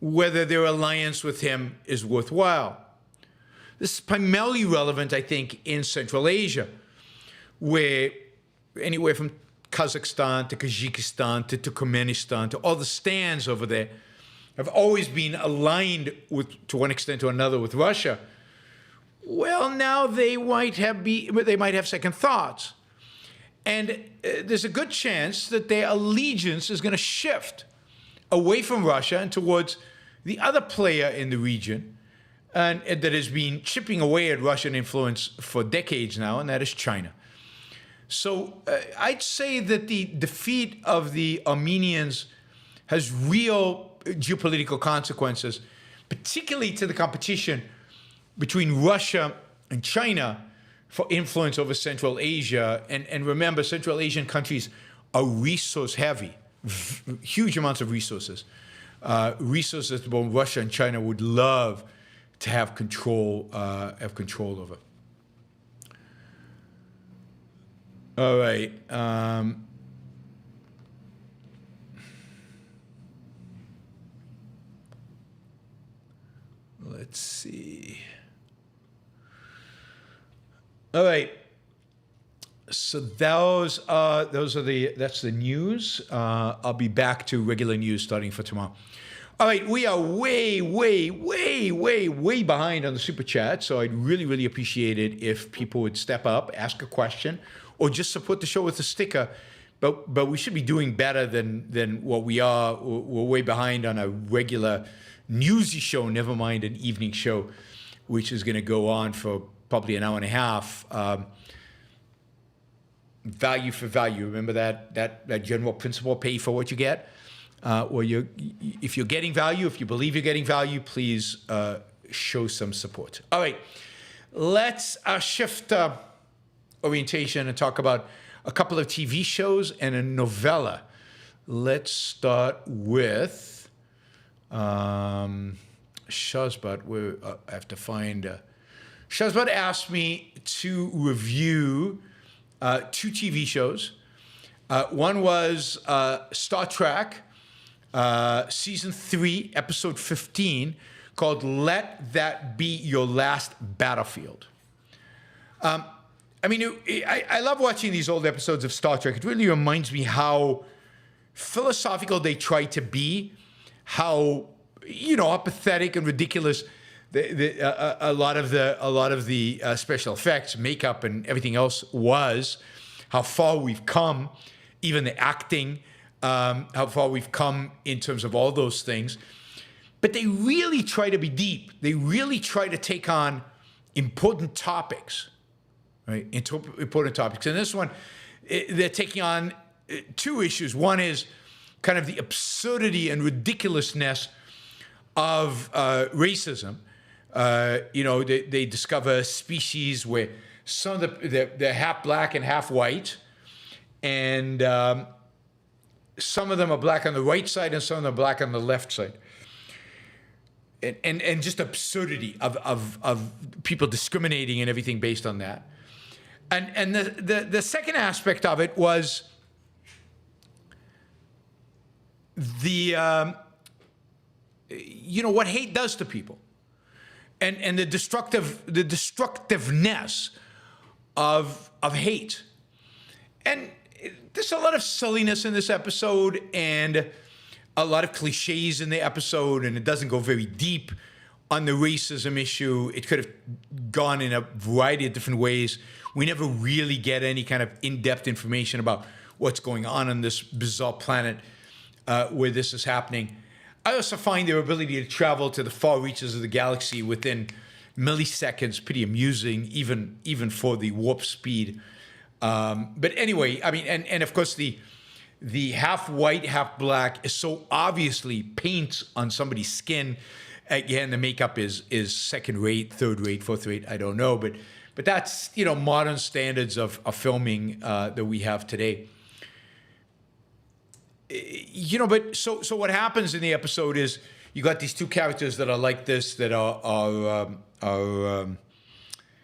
whether their alliance with him is worthwhile. This is primarily relevant, I think, in Central Asia, where anywhere from Kazakhstan to Kyrgyzstan to Turkmenistan to all the stands over there have always been aligned with, to one extent or another, with Russia. Well, now they might have second thoughts. And there's a good chance that their allegiance is going to shift away from Russia and towards the other player in the region, and that has been chipping away at Russian influence for decades now, and that is China. So I'd say that the defeat of the Armenians has real geopolitical consequences, particularly to the competition between Russia and China for influence over Central Asia. And remember, Central Asian countries are resource heavy, huge amounts of resources. Resources that both Russia and China would love to have control over. All right. Let's see. All right. So that's the news. I'll be back to regular news starting for tomorrow. All right, we are way behind on the super chat. So I'd really appreciate it if people would step up, ask a question, or just support the show with a sticker. But we should be doing better than what we are. We're way behind on a regular newsy show, never mind an evening show, which is going to go on for probably an hour and a half. Value for value. Remember that general principle: pay for what you get. If you're getting value, if you believe you're getting value, please show some support. All right, let's shift orientation and talk about a couple of TV shows and a novella. Let's start with Shazbat. Where I have to find. Shazbat asked me to review 2 TV shows. One was Star Trek, Season 3, Episode 15, called Let That Be Your Last Battlefield. I love watching these old episodes of Star Trek. It really reminds me how philosophical they try to be, how pathetic and ridiculous a lot of the special effects, makeup, and everything else was. How far we've come, even the acting, how far we've come in terms of all those things. But they really try to be deep. They really try to take on important topics, right? Important topics. And this one, they're taking on 2 issues. One is kind of the absurdity and ridiculousness of racism. They discover a species where some of they're half black and half white, and some of them are black on the right side and some of them are black on the left side. And just absurdity of people discriminating and everything based on that. And the second aspect of it was the what hate does to people, and the destructiveness of hate. And there's a lot of silliness in this episode and a lot of cliches in the episode, and it doesn't go very deep on the racism issue. It could have gone in a variety of different ways. We never really get any kind of in-depth information about what's going on this bizarre planet where this is happening. I also find their ability to travel to the far reaches of the galaxy within milliseconds pretty amusing, even for the warp speed. But anyway, I mean, and of course the half white, half black is so obviously paint on somebody's skin. Again, the makeup is second rate, third rate, fourth rate, I don't know, but that's modern standards of filming that we have today. But so what happens in the episode is you got these two characters that are like this, that are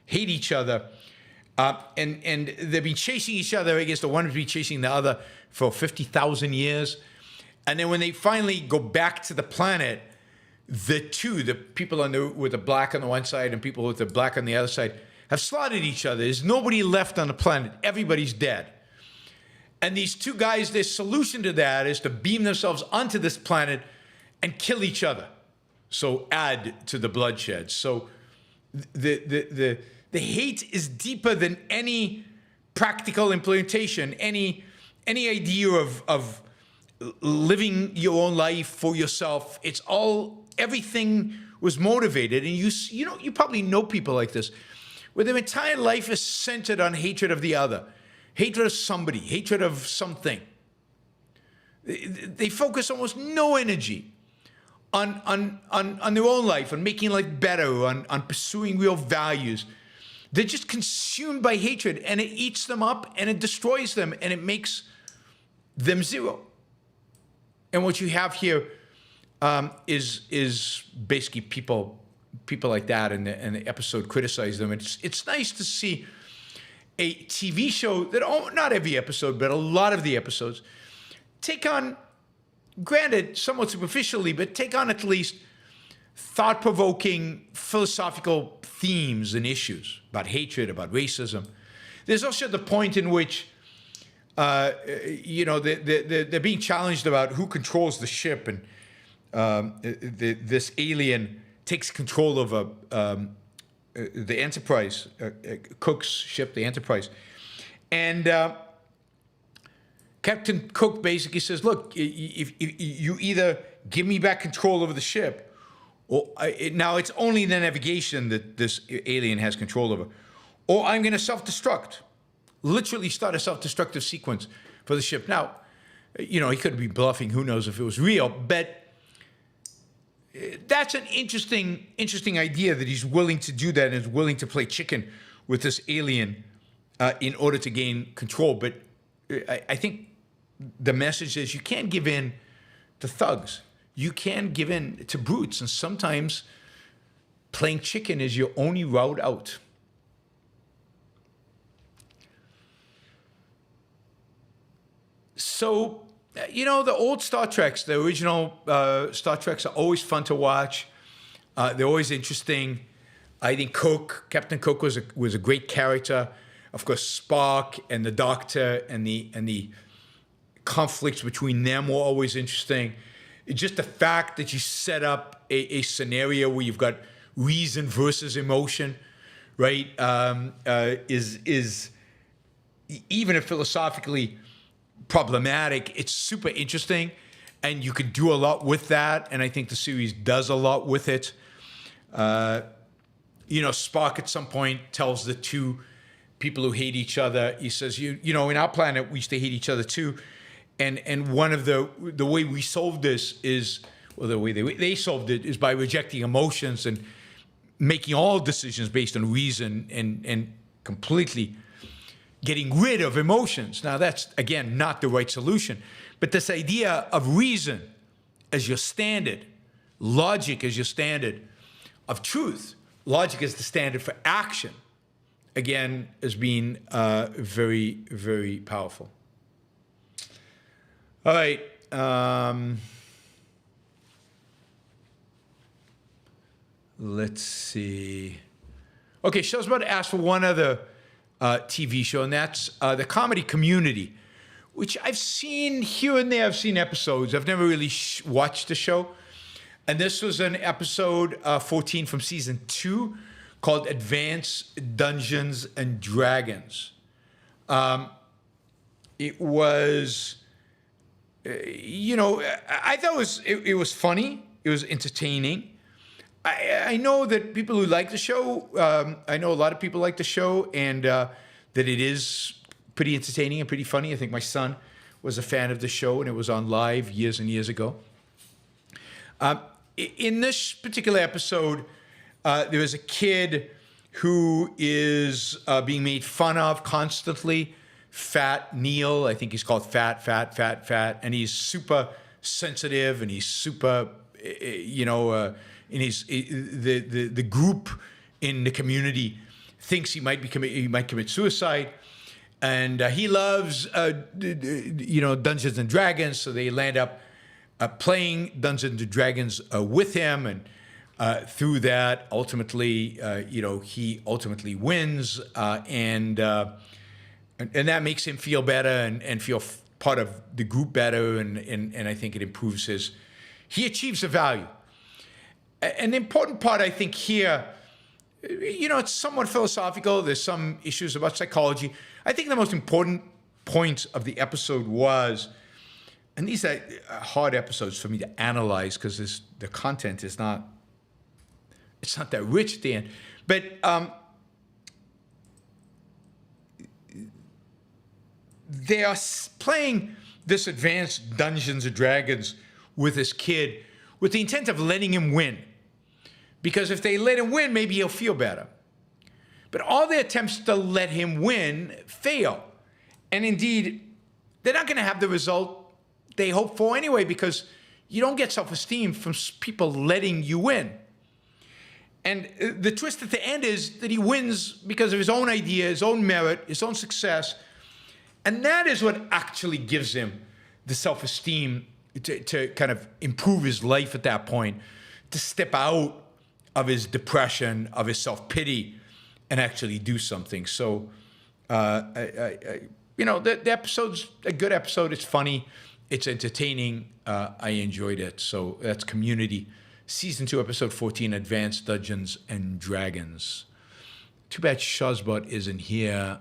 hate each other, and they've been chasing each other. I guess the one has been chasing the other for 50,000 years, and then when they finally go back to the planet, the people with the black on the one side and people with the black on the other side have slaughtered each other. There's nobody left on the planet. Everybody's dead. And these two guys, their solution to that is to beam themselves onto this planet and kill each other. So add to the bloodshed. So the hate is deeper than any practical implementation, any idea of living your own life for yourself. It's everything was motivated. And you probably know people like this, where their entire life is centered on hatred of the other. Hatred of somebody, hatred of something. They focus almost no energy on their own life, on making life better, on pursuing real values. They're just consumed by hatred, and it eats them up, and it destroys them, and it makes them zero. And what you have here is basically people like that, and the episode criticize them. It's nice to see a TV show that, not every episode, but a lot of the episodes, take on, granted, somewhat superficially, but take on at least thought-provoking philosophical themes and issues about hatred, about racism. There's also the point in which, they're being challenged about who controls the ship, and this alien takes control of the Enterprise, Cook's ship, the Enterprise. And Captain Cook basically says, look, if you either give me back control over the ship, or now it's only the navigation that this alien has control over, or I'm going to self-destruct, literally start a self-destructive sequence for the ship. Now, he could be bluffing, who knows if it was real, but that's an interesting idea, that he's willing to do that and is willing to play chicken with this alien in order to gain control. But I think the message is you can't give in to thugs. You can give in to brutes. And sometimes playing chicken is your only route out. So, the old Star Treks, the original Star Treks, are always fun to watch. They're always interesting. I think Captain Cook was a great character. Of course, Spock and the Doctor and the conflicts between them were always interesting. It's just the fact that you set up a scenario where you've got reason versus emotion, right? Is even if philosophically problematic, it's super interesting, and you can do a lot with that, and I think the series does a lot with it. Spock at some point tells the two people who hate each other, he says, in our planet we used to hate each other too, and one of the way we solved this is, well, the way they solved it is by rejecting emotions and making all decisions based on reason, and completely getting rid of emotions. Now, that's, again, not the right solution. But this idea of reason as your standard, logic as your standard of truth, logic as the standard for action, again, as being very, very powerful. All right. Let's see. Okay, so I was about to ask for one other TV show, and that's the comedy Community, which I've seen here and there. I've seen episodes. I've never really watched the show. And this was an episode 14 from season 2 called Advanced Dungeons and Dragons. It was, I thought it was funny. It was entertaining. I know that people who like the show, I know a lot of people like the show, and that it is pretty entertaining and pretty funny. I think my son was a fan of the show, and it was on live years and years ago. In this particular episode, there is a kid who is being made fun of constantly. Fat Neil, I think he's called Fat, and he's super sensitive, and he's super, and the group in the community thinks he might commit suicide, and he loves Dungeons and Dragons, so they land up playing Dungeons and Dragons with him, and through that, ultimately, he ultimately wins, and that makes him feel better and feel part of the group better, and I think it improves he achieves a value. An important part, I think, here, it's somewhat philosophical. There's some issues about psychology. I think the most important point of the episode was, and these are hard episodes for me to analyze because the content is not that rich at the end. But they are playing this Advanced Dungeons and Dragons with this kid with the intent of letting him win. Because if they let him win, maybe he'll feel better. But all their attempts to let him win fail. And indeed, they're not going to have the result they hope for anyway, because you don't get self-esteem from people letting you win. And the twist at the end is that he wins because of his own idea, his own merit, his own success. And that is what actually gives him the self-esteem to kind of improve his life at that point, to step out of his depression, of his self-pity, and actually do something. So, the episode's a good episode. It's funny. It's entertaining. I enjoyed it. So that's Community, Season 2, Episode 14, Advanced Dungeons and Dragons. Too bad Shazbot isn't here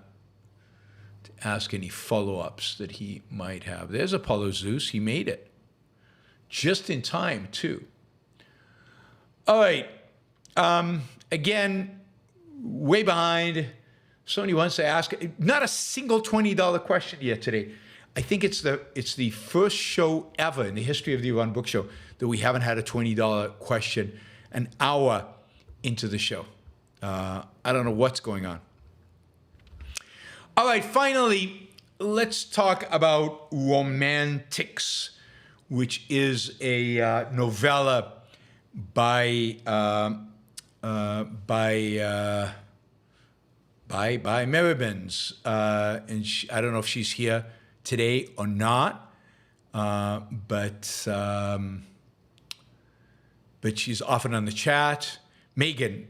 to ask any follow-ups that he might have. There's Apollo Zeus. He made it. Just in time, too. All right. Again, way behind. Somebody wants to ask, not a single $20 question yet today. I think it's the first show ever in the history of the Yaron Brook Show that we haven't had a $20 question an hour into the show. I don't know what's going on. All right, finally, let's talk about un-ROM-Antics, which is a novella by Ribbens, and I don't know if she's here today or not, but she's often on the chat. Meghann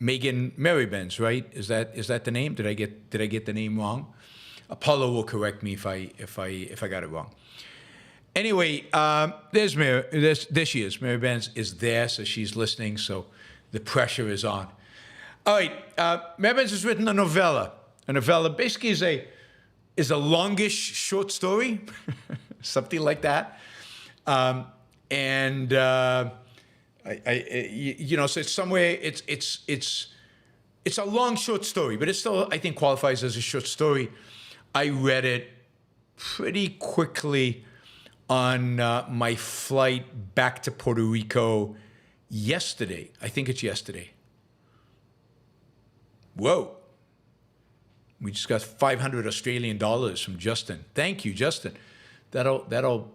Ribbens, right? Is that the name? Did I get the name wrong? Apollo will correct me if I got it wrong. Anyway, there she is. Mary Ribbens is there, so she's listening. So the pressure is on. All right, Mary Ribbens has written a novella. A novella basically is a longish short story, something like that. So it's somewhere it's a long short story, but it still, I think, qualifies as a short story. I read it pretty quickly on my flight back to Puerto Rico yesterday. I think it's yesterday. Whoa. We just got 500 Australian dollars from Justin. Thank you, Justin. That'll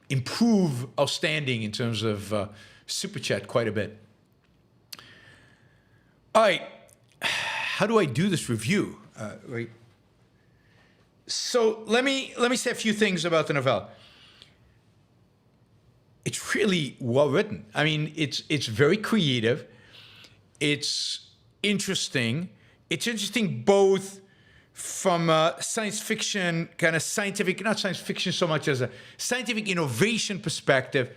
improve our standing in terms of Super Chat quite a bit. All right. How do I do this review? Right. So let me say a few things about the novella. It's really well written. I mean, it's very creative. It's interesting. It's interesting both from a science fiction, kind of scientific, not science fiction so much as a scientific innovation perspective.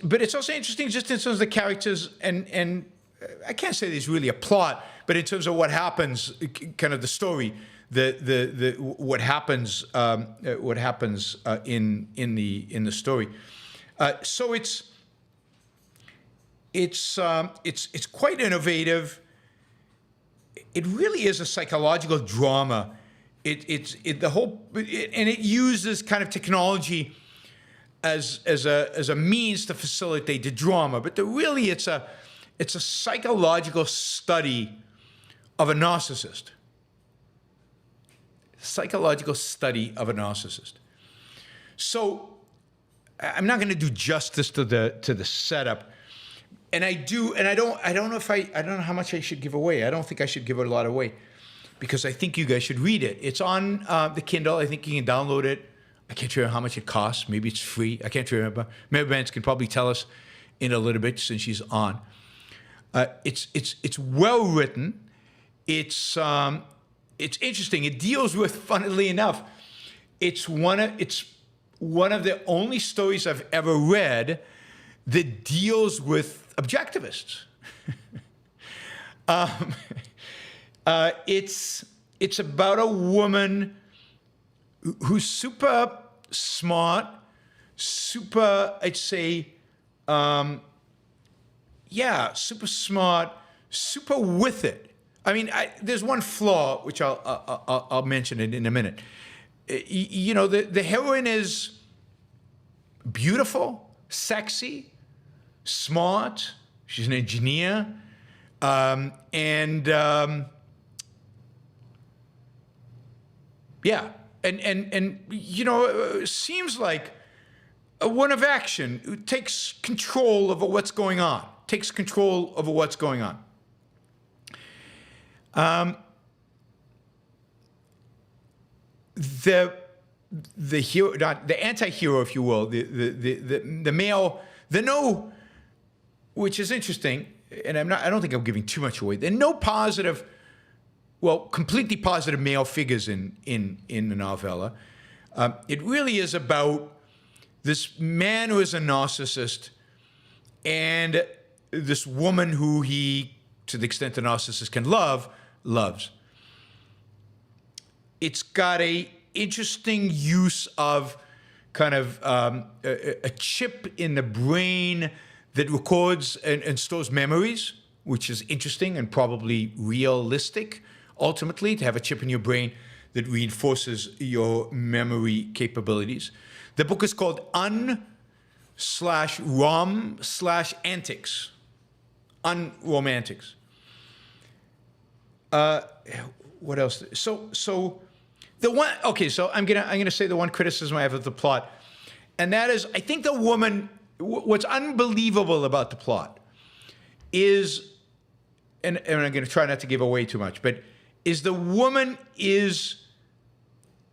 But it's also interesting just in terms of the characters, and I can't say there's really a plot, but in terms of what happens, kind of the story, what happens in the story. So it's quite innovative. It really is a psychological drama. And it uses kind of technology as a means to facilitate the drama. But really, it's a psychological study of a narcissist. Psychological study of a narcissist. So I'm not going to do justice to the setup. And I don't know how much I should give away. I don't think I should give a lot away because I think you guys should read it. It's on the Kindle. I think you can download it. I can't remember how much it costs. Maybe it's free. I can't remember. Mary Vance can probably tell us in a little bit since she's on. It's well written. It's interesting. It deals with, funnily enough, it's one of the only stories I've ever read that deals with objectivists. It's about a woman who's super smart, super, I'd say, super smart, super with it. I mean, there's one flaw which I'll mention it in a minute. The heroine is beautiful, sexy, smart. She's an engineer, seems like a one of action who takes control over what's going on. The hero, the anti-hero, if you will, the male, which is interesting, and I don't think I'm giving too much away. There are no positive, completely positive male figures in the novella. It really is about this man who is a narcissist and this woman who he, to the extent the narcissist can loves. It's got a interesting use of kind of a chip in the brain that records and stores memories, which is interesting and probably realistic, ultimately, to have a chip in your brain that reinforces your memory capabilities. The book is called un-ROM-Antics. Un-ROM-Antics. What else? So I'm gonna say the one criticism I have of the plot, and that is, I think the woman, what's unbelievable about the plot is, and I'm gonna try not to give away too much, but is the woman is,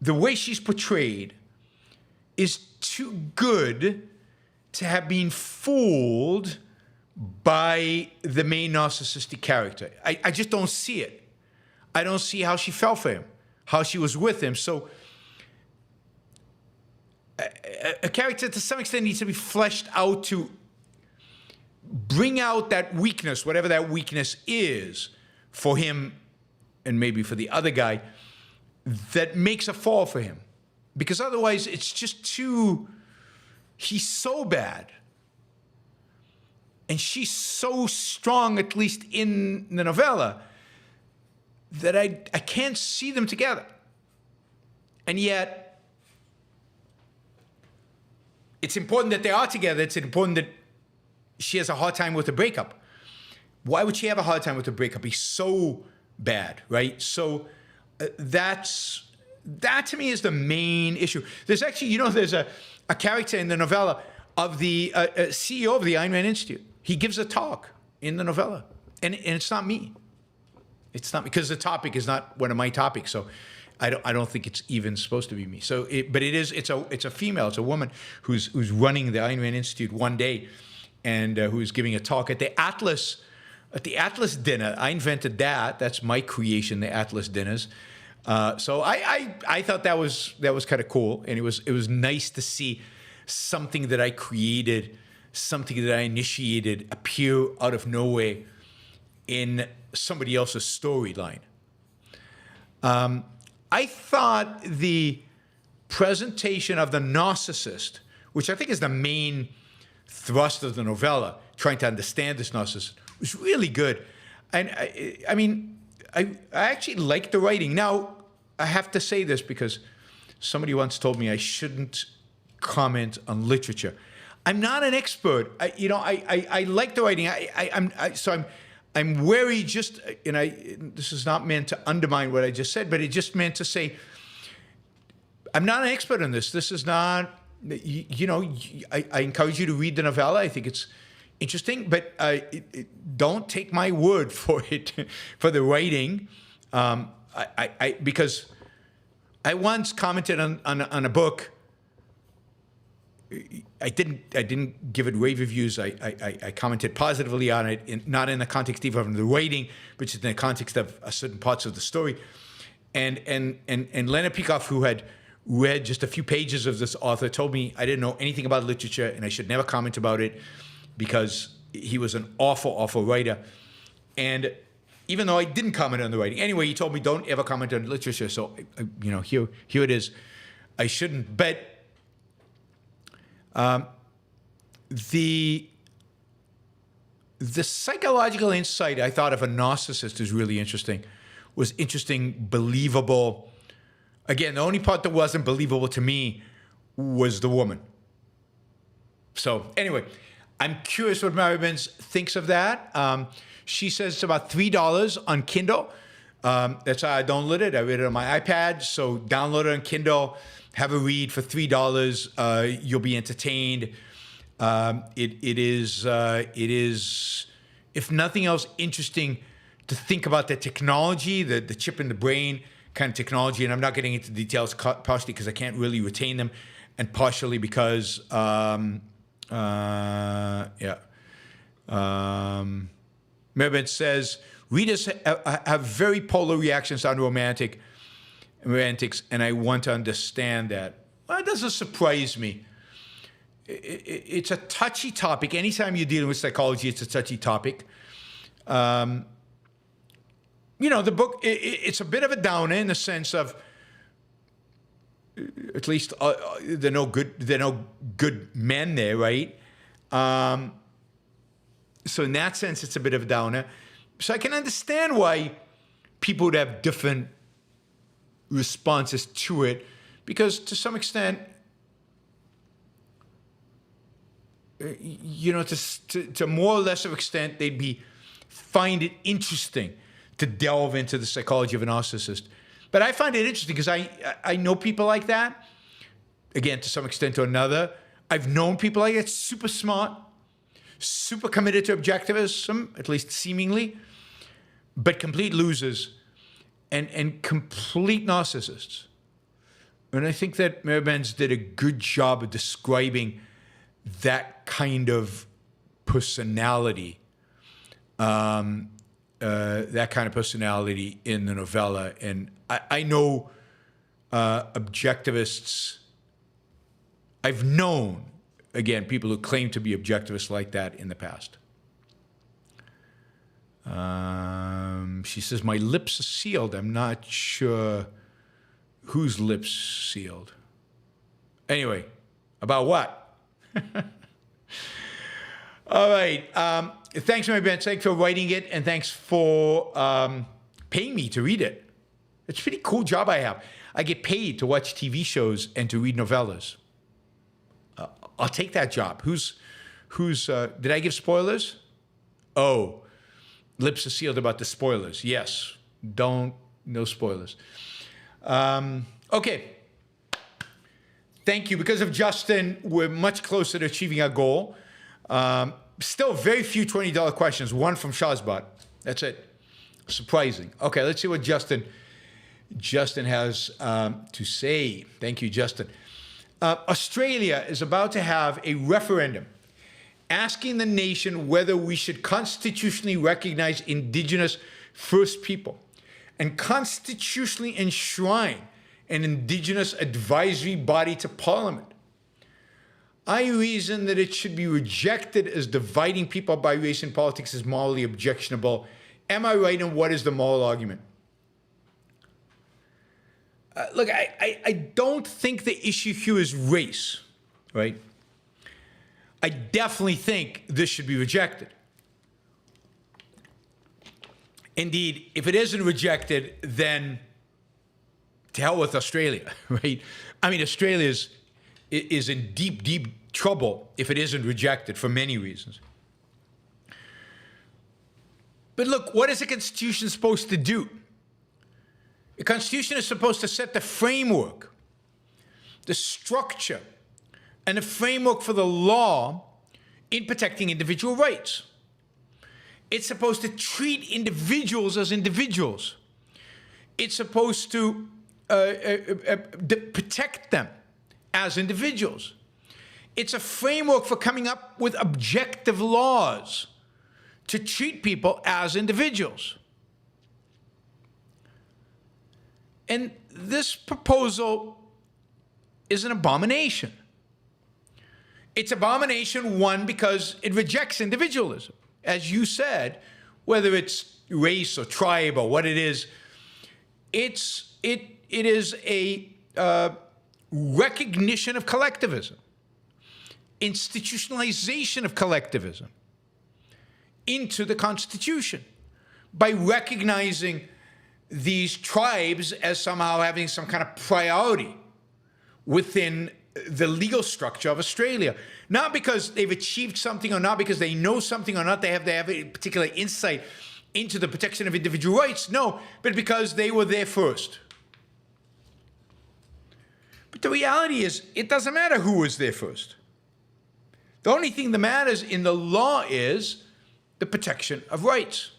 the way she's portrayed is too good to have been fooled by the main narcissistic character. I just don't see it. I don't see how she fell for him, how she was with him. So a character to some extent needs to be fleshed out to bring out that weakness, whatever that weakness is for him and maybe for the other guy, that makes a fall for him. Because otherwise it's just too, he's so bad. And she's so strong, at least in the novella, that I can't see them together. And yet, it's important that they are together. It's important that she has a hard time with the breakup. Why would she have a hard time with the breakup? He's so bad, right? So that to me is the main issue. There's actually, there's a character in the novella of the CEO of the Ayn Rand Institute. He gives a talk in the novella, and it's not me. It's not, because the topic is not one of my topics, so I don't think it's even supposed to be me. So, it's a female, it's a woman who's running the Ayn Rand Institute one day, and who's giving a talk at the Atlas dinner. I invented that. That's my creation, the Atlas dinners. So I thought that was kind of cool, and it was nice to see something that I created, something that I initiated, appear out of nowhere in somebody else's storyline. I thought the presentation of the narcissist, which I think is the main thrust of the novella, trying to understand this narcissist, was really good. And I actually liked the writing. Now, I have to say this because somebody once told me I shouldn't comment on literature. I'm not an expert. I like the writing. I'm wary, just, this is not meant to undermine what I just said, but it just meant to say, I'm not an expert on this. This is not, I encourage you to read the novella. I think it's interesting, but don't take my word for it, for the writing, because I once commented on a book. I didn't give it rave reviews. I commented positively on it, not in the context even of the writing, but just in the context of certain parts of the story. And Leonard Peikoff, who had read just a few pages of this author, told me I didn't know anything about literature and I should never comment about it because he was an awful, awful writer. And even though I didn't comment on the writing, anyway, he told me don't ever comment on literature. So, here it is. I shouldn't, but. The psychological insight I thought of a narcissist is really interesting. Was interesting, believable. Again, the only part that wasn't believable to me was the woman. So anyway, I'm curious what Mary Ribbens thinks of that. She says it's about $3 on Kindle. That's how I downloaded it. I read it on my iPad. So download it on Kindle. Have a read for $3. You'll be entertained. It is, if nothing else, interesting to think about the technology, the chip in the brain kind of technology. And I'm not getting into details, partially because I can't really retain them, and partially because, Mervyn says, readers have very polar reactions to un-ROM-Antics, and I want to understand that. Well, it doesn't surprise me. It's a touchy topic. Anytime you're dealing with psychology, it's a touchy topic. The book, it's a bit of a downer in the sense of, at least there are no good men there, right? So in that sense, it's a bit of a downer. So I can understand why people would have different responses to it, because to some extent, to more or less of extent, they'd find it interesting to delve into the psychology of a narcissist. But I find it interesting because I know people like that. Again, to some extent or another, I've known people like that, super smart, super committed to objectivism, at least seemingly, but complete losers and complete narcissists. And I think that Mary Ribbens did a good job of describing that kind of personality, in the novella. And I know objectivists. I've known, again, people who claim to be objectivists like that in the past. She says, my lips are sealed. I'm not sure whose lips sealed. Anyway, about what? All right. Thanks, Mary Ribbens. Thanks for writing it, and thanks for paying me to read it. It's a pretty cool job I have. I get paid to watch TV shows and to read novellas. I'll take that job. Did I give spoilers? Oh, lips are sealed about the spoilers. Yes. no spoilers. Okay. Thank you. Because of Justin, we're much closer to achieving our goal. Still very few $20 questions. One from Shazbot. That's it. Surprising. Okay, let's see what Justin has to say. Thank you, Justin. Australia is about to have a referendum asking the nation whether we should constitutionally recognize Indigenous First People and constitutionally enshrine an Indigenous Advisory Body to Parliament. I reason that it should be rejected as dividing people by race in politics is morally objectionable. Am I right, and what is the moral argument? Look, I don't think the issue here is race, right? I definitely think this should be rejected. Indeed, if it isn't rejected, then to hell with Australia, right? I mean, Australia is in deep, deep trouble if it isn't rejected for many reasons. But look, what is a constitution supposed to do? A constitution is supposed to set the framework, the structure, and the framework for the law in protecting individual rights. It's supposed to treat individuals as individuals. It's supposed to protect them as individuals. It's a framework for coming up with objective laws to treat people as individuals. And this proposal is an abomination. It's abomination, one, because it rejects individualism. As you said, whether it's race or tribe or what it is, it is a recognition of collectivism, institutionalization of collectivism into the Constitution by recognizing these tribes as somehow having some kind of priority within the legal structure of Australia. Not because they've achieved something or not because they know something or not they have a particular insight into the protection of individual rights. No, but because they were there first. But the reality is, it doesn't matter who was there first. The only thing that matters in the law is the protection of rights.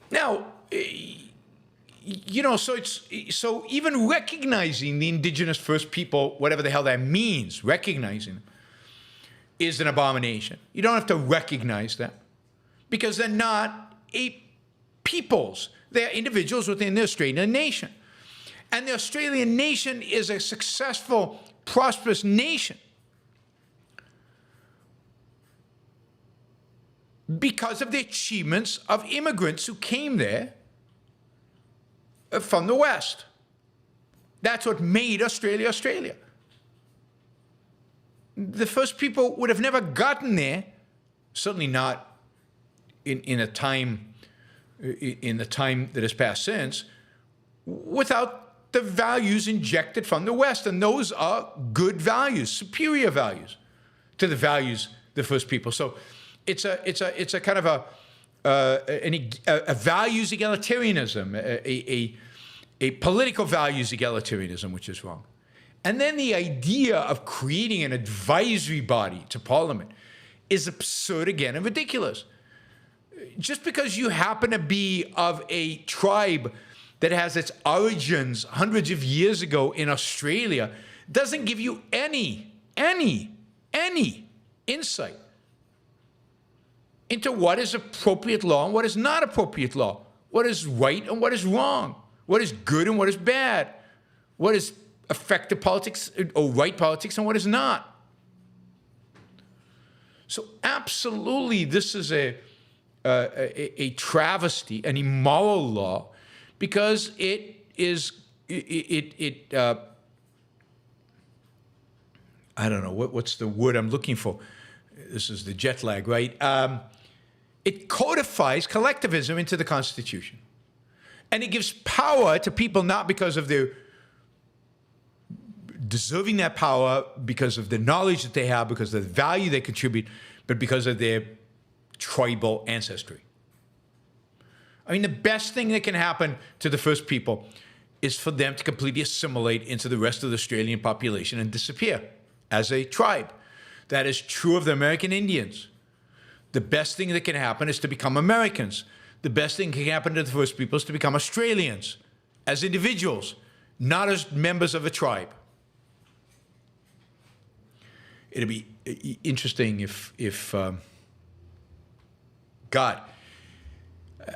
Now, you know, so even recognizing the Indigenous First People, whatever the hell that means, recognizing them, is an abomination. You don't have to recognize them because they're not a peoples. They're individuals within the Australian nation. And the Australian nation is a successful, prosperous nation because of the achievements of immigrants who came there from the West. That's what made Australia, Australia. The first people would have never gotten there, certainly not in the time that has passed since, without the values injected from the West. And those are good values, superior values to the values the first people. So it's a kind of a values egalitarianism, a political values egalitarianism, which is wrong. And then the idea of creating an advisory body to Parliament is absurd again and ridiculous. Just because you happen to be of a tribe that has its origins hundreds of years ago in Australia doesn't give you any insight into what is appropriate law and what is not appropriate law, what is right and what is wrong, what is good and what is bad, what is effective politics or right politics and what is not. So absolutely, this is a travesty, an immoral law, because I don't know, what's the word I'm looking for? This is the jet lag, right? It codifies collectivism into the Constitution. And it gives power to people not because of their deserving that power, because of the knowledge that they have, because of the value they contribute, but because of their tribal ancestry. I mean, the best thing that can happen to the first people is for them to completely assimilate into the rest of the Australian population and disappear as a tribe. That is true of the American Indians. The best thing that can happen is to become Americans. The best thing that can happen to the first people is to become Australians as individuals, not as members of a tribe. It'd be interesting if God,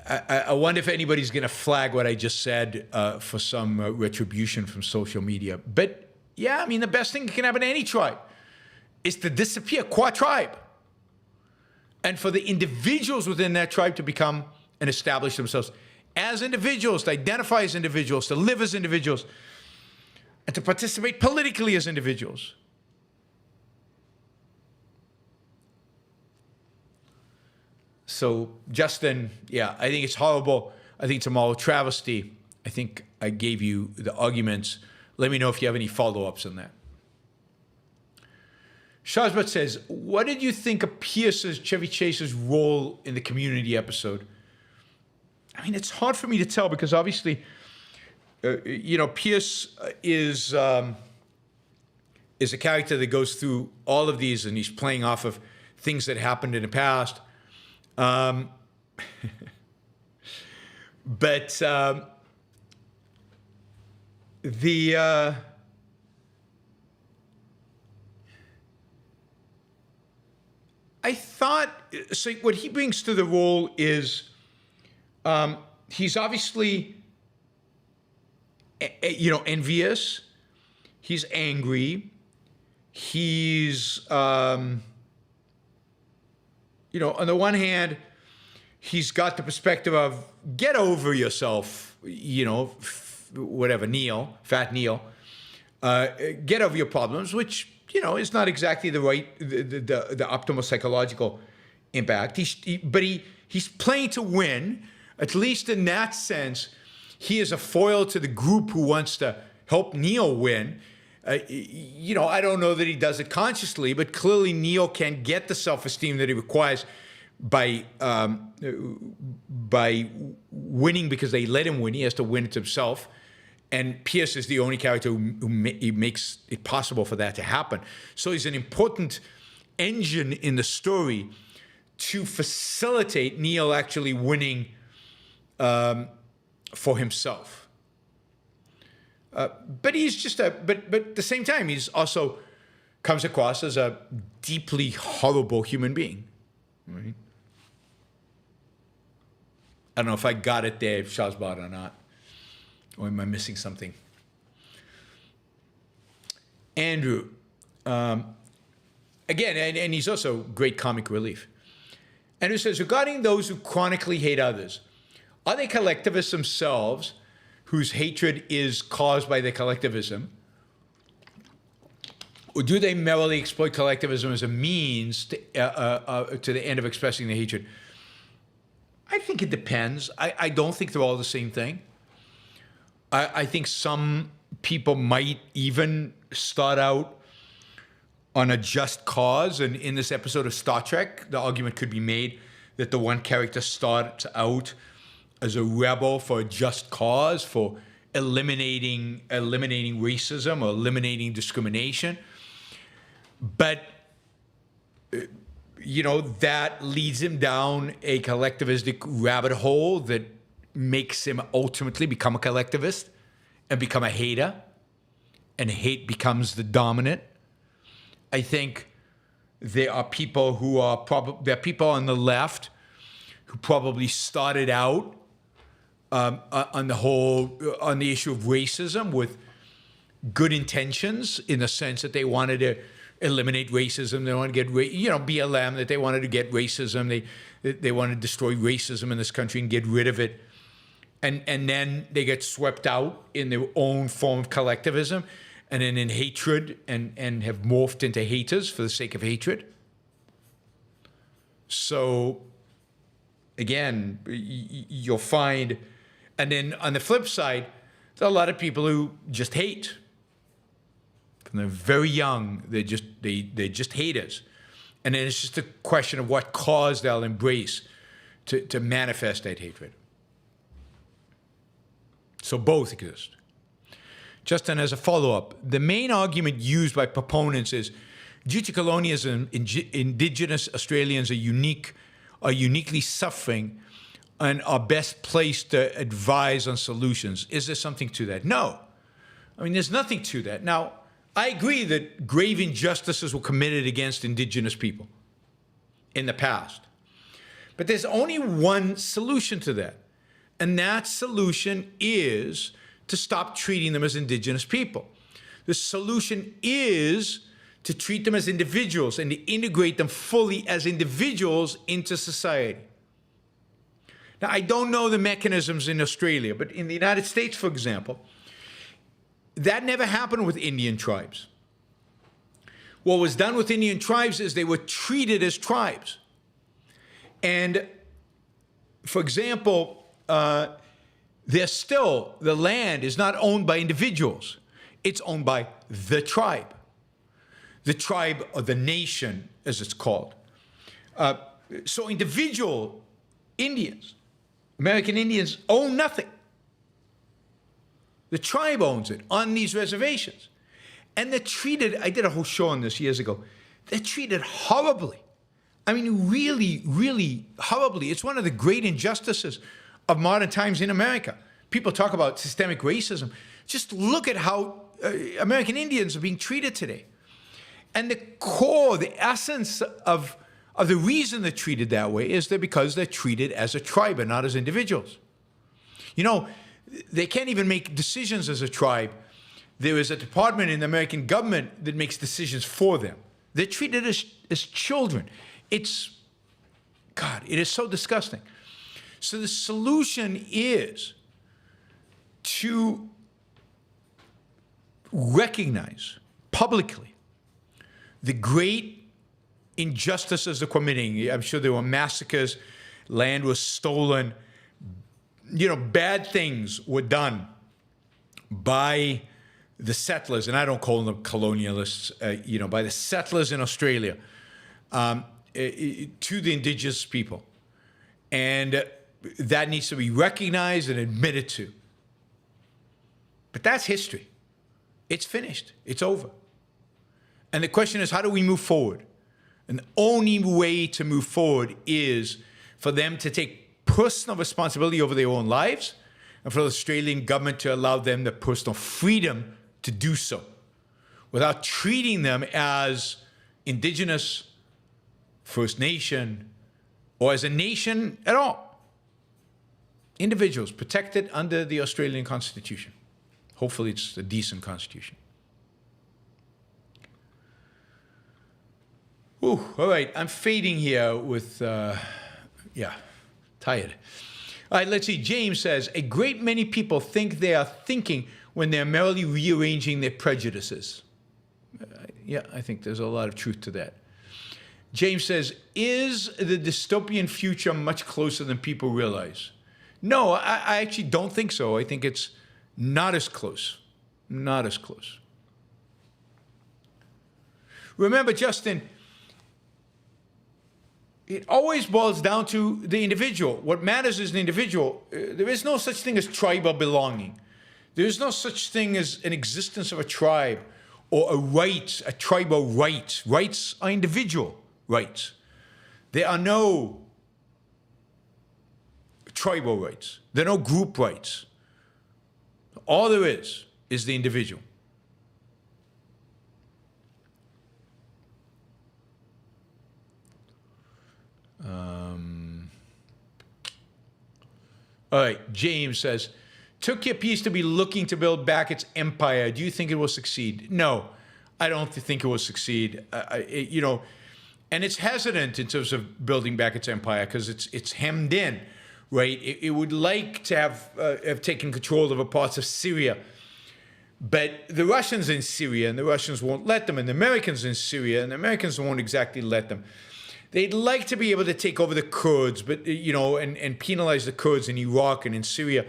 I wonder if anybody's going to flag what I just said for some retribution from social media. But yeah, I mean, the best thing that can happen to any tribe is to disappear, qua tribe. And for the individuals within that tribe to become and establish themselves as individuals, to identify as individuals, to live as individuals, and to participate politically as individuals. So, Justin, yeah, I think it's horrible. I think it's a moral travesty. I think I gave you the arguments. Let me know if you have any follow-ups on that. Shazbat says, what did you think of Chevy Chase's role in the community episode? I mean, it's hard for me to tell because obviously, Pierce is a character that goes through all of these and he's playing off of things that happened in the past. I thought, so what he brings to the role is, he's obviously, envious. He's angry. He's, on the one hand, he's got the perspective of get over yourself, whatever, Fat Neil, get over your problems, which, is not exactly the optimal psychological impact. But he's playing to win, at least in that sense. He is a foil to the group who wants to help Neil win. I don't know that he does it consciously, but clearly Neil can get the self-esteem that he requires by winning because they let him win. He has to win it himself. And Pierce is the only character who makes it possible for that to happen. So he's an important engine in the story to facilitate Neil actually winning for himself. But he's just but at the same time, he's also comes across as a deeply horrible human being. Right? I don't know if I got it there, Shazbad, or not. Or am I missing something? Andrew, again, and he's also great comic relief. Andrew says, regarding those who chronically hate others, are they collectivists themselves whose hatred is caused by their collectivism? Or do they merely exploit collectivism as a means to the end of expressing their hatred? I think it depends. I don't think they're all the same thing. I think some people might even start out on a just cause. And in this episode of Star Trek, the argument could be made that the one character starts out as a rebel for a just cause, for eliminating racism or eliminating discrimination. But, that leads him down a collectivistic rabbit hole that makes him ultimately become a collectivist and become a hater, and hate becomes the dominant. I think there are people there are people on the left who probably started out on the issue of racism with good intentions, in the sense that they wanted to eliminate racism. They wanted to get, BLM, that they wanted to get racism. They wanted to destroy racism in this country and get rid of it. And then they get swept out in their own form of collectivism and then in hatred and have morphed into haters for the sake of hatred. So, again, you'll find, and then on the flip side, there are a lot of people who just hate. When they're very young, they're just haters. And then it's just a question of what cause they'll embrace to manifest that hatred. So both exist. Justin, as a follow-up, the main argument used by proponents is due to colonialism, Indigenous Australians are uniquely suffering and are best placed to advise on solutions. Is there something to that? No. I mean, there's nothing to that. Now, I agree that grave injustices were committed against Indigenous people in the past. But there's only one solution to that. And that solution is to stop treating them as Indigenous people. The solution is to treat them as individuals and to integrate them fully as individuals into society. Now, I don't know the mechanisms in Australia, but in the United States, for example, that never happened with Indian tribes. What was done with Indian tribes is they were treated as tribes. And, for example, the land is not owned by individuals. It's owned by the tribe or the nation, as it's called. So individual Indians, American Indians, own nothing. The tribe owns it on these reservations. And they're treated, I did a whole show on this years ago, they're treated horribly. I mean, really, really horribly. It's one of the great injustices of modern times in America. People talk about systemic racism. Just look at how American Indians are being treated today. And the core, the essence of the reason they're treated that way is that because they're treated as a tribe and not as individuals. You know, they can't even make decisions as a tribe. There is a department in the American government that makes decisions for them. They're treated as children. It's, God, it is so disgusting. So the solution is to recognize publicly the great injustices they're committing. I'm sure there were massacres, land was stolen, you know, bad things were done by the settlers, and I don't call them colonialists, by the settlers in Australia to the Indigenous people. And that needs to be recognized and admitted to. But that's history. It's finished. It's over. And the question is, how do we move forward? And the only way to move forward is for them to take personal responsibility over their own lives and for the Australian government to allow them the personal freedom to do so without treating them as Indigenous, First Nation, or as a nation at all. Individuals protected under the Australian Constitution. Hopefully it's a decent constitution. Ooh, all right, I'm fading here with, tired. All right, let's see. James says, a great many people think they are thinking when they're merely rearranging their prejudices. Yeah, I think there's a lot of truth to that. James says, is the dystopian future much closer than people realize? No, I actually don't think so. I think it's not as close. Not as close. Remember, Justin, it always boils down to the individual. What matters is the individual. There is no such thing as tribal belonging. There is no such thing as an existence of a tribe or a tribal right. Rights are individual rights. There are no tribal rights. There are no group rights. All there is the individual. All right, James says, took your piece to be looking to build back its empire. Do you think it will succeed? No, I don't think it will succeed. And it's hesitant in terms of building back its empire because it's hemmed in, right? It would like to have taken control over parts of Syria, but the Russians in Syria, and the Russians won't let them, and the Americans in Syria, and the Americans won't exactly let them. They'd like to be able to take over the Kurds, but and penalize the Kurds in Iraq and in Syria.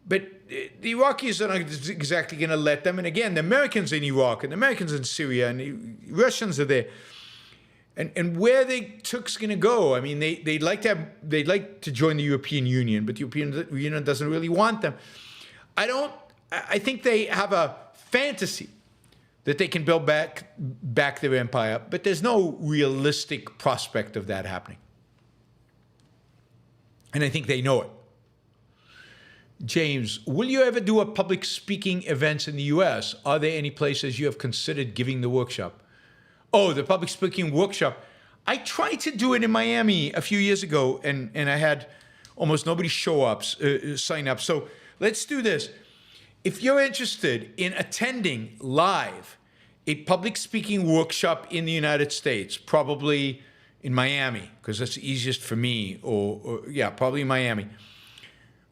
But the Iraqis are not exactly going to let them. And again, the Americans in Iraq and the Americans in Syria and the Russians are there. And where the Turks going to go? I mean, they'd like to join the European Union, but the European Union doesn't really want them. I think they have a fantasy that they can build back their empire, but there's no realistic prospect of that happening. And I think they know it. James, will you ever do a public speaking events in the US? Are there any places you have considered giving the workshop? Oh, the public speaking workshop. I tried to do it in Miami a few years ago, and I had almost nobody sign up. So let's do this. If you're interested in attending live a public speaking workshop in the United States, probably in Miami, because that's the easiest for me, or yeah, probably Miami.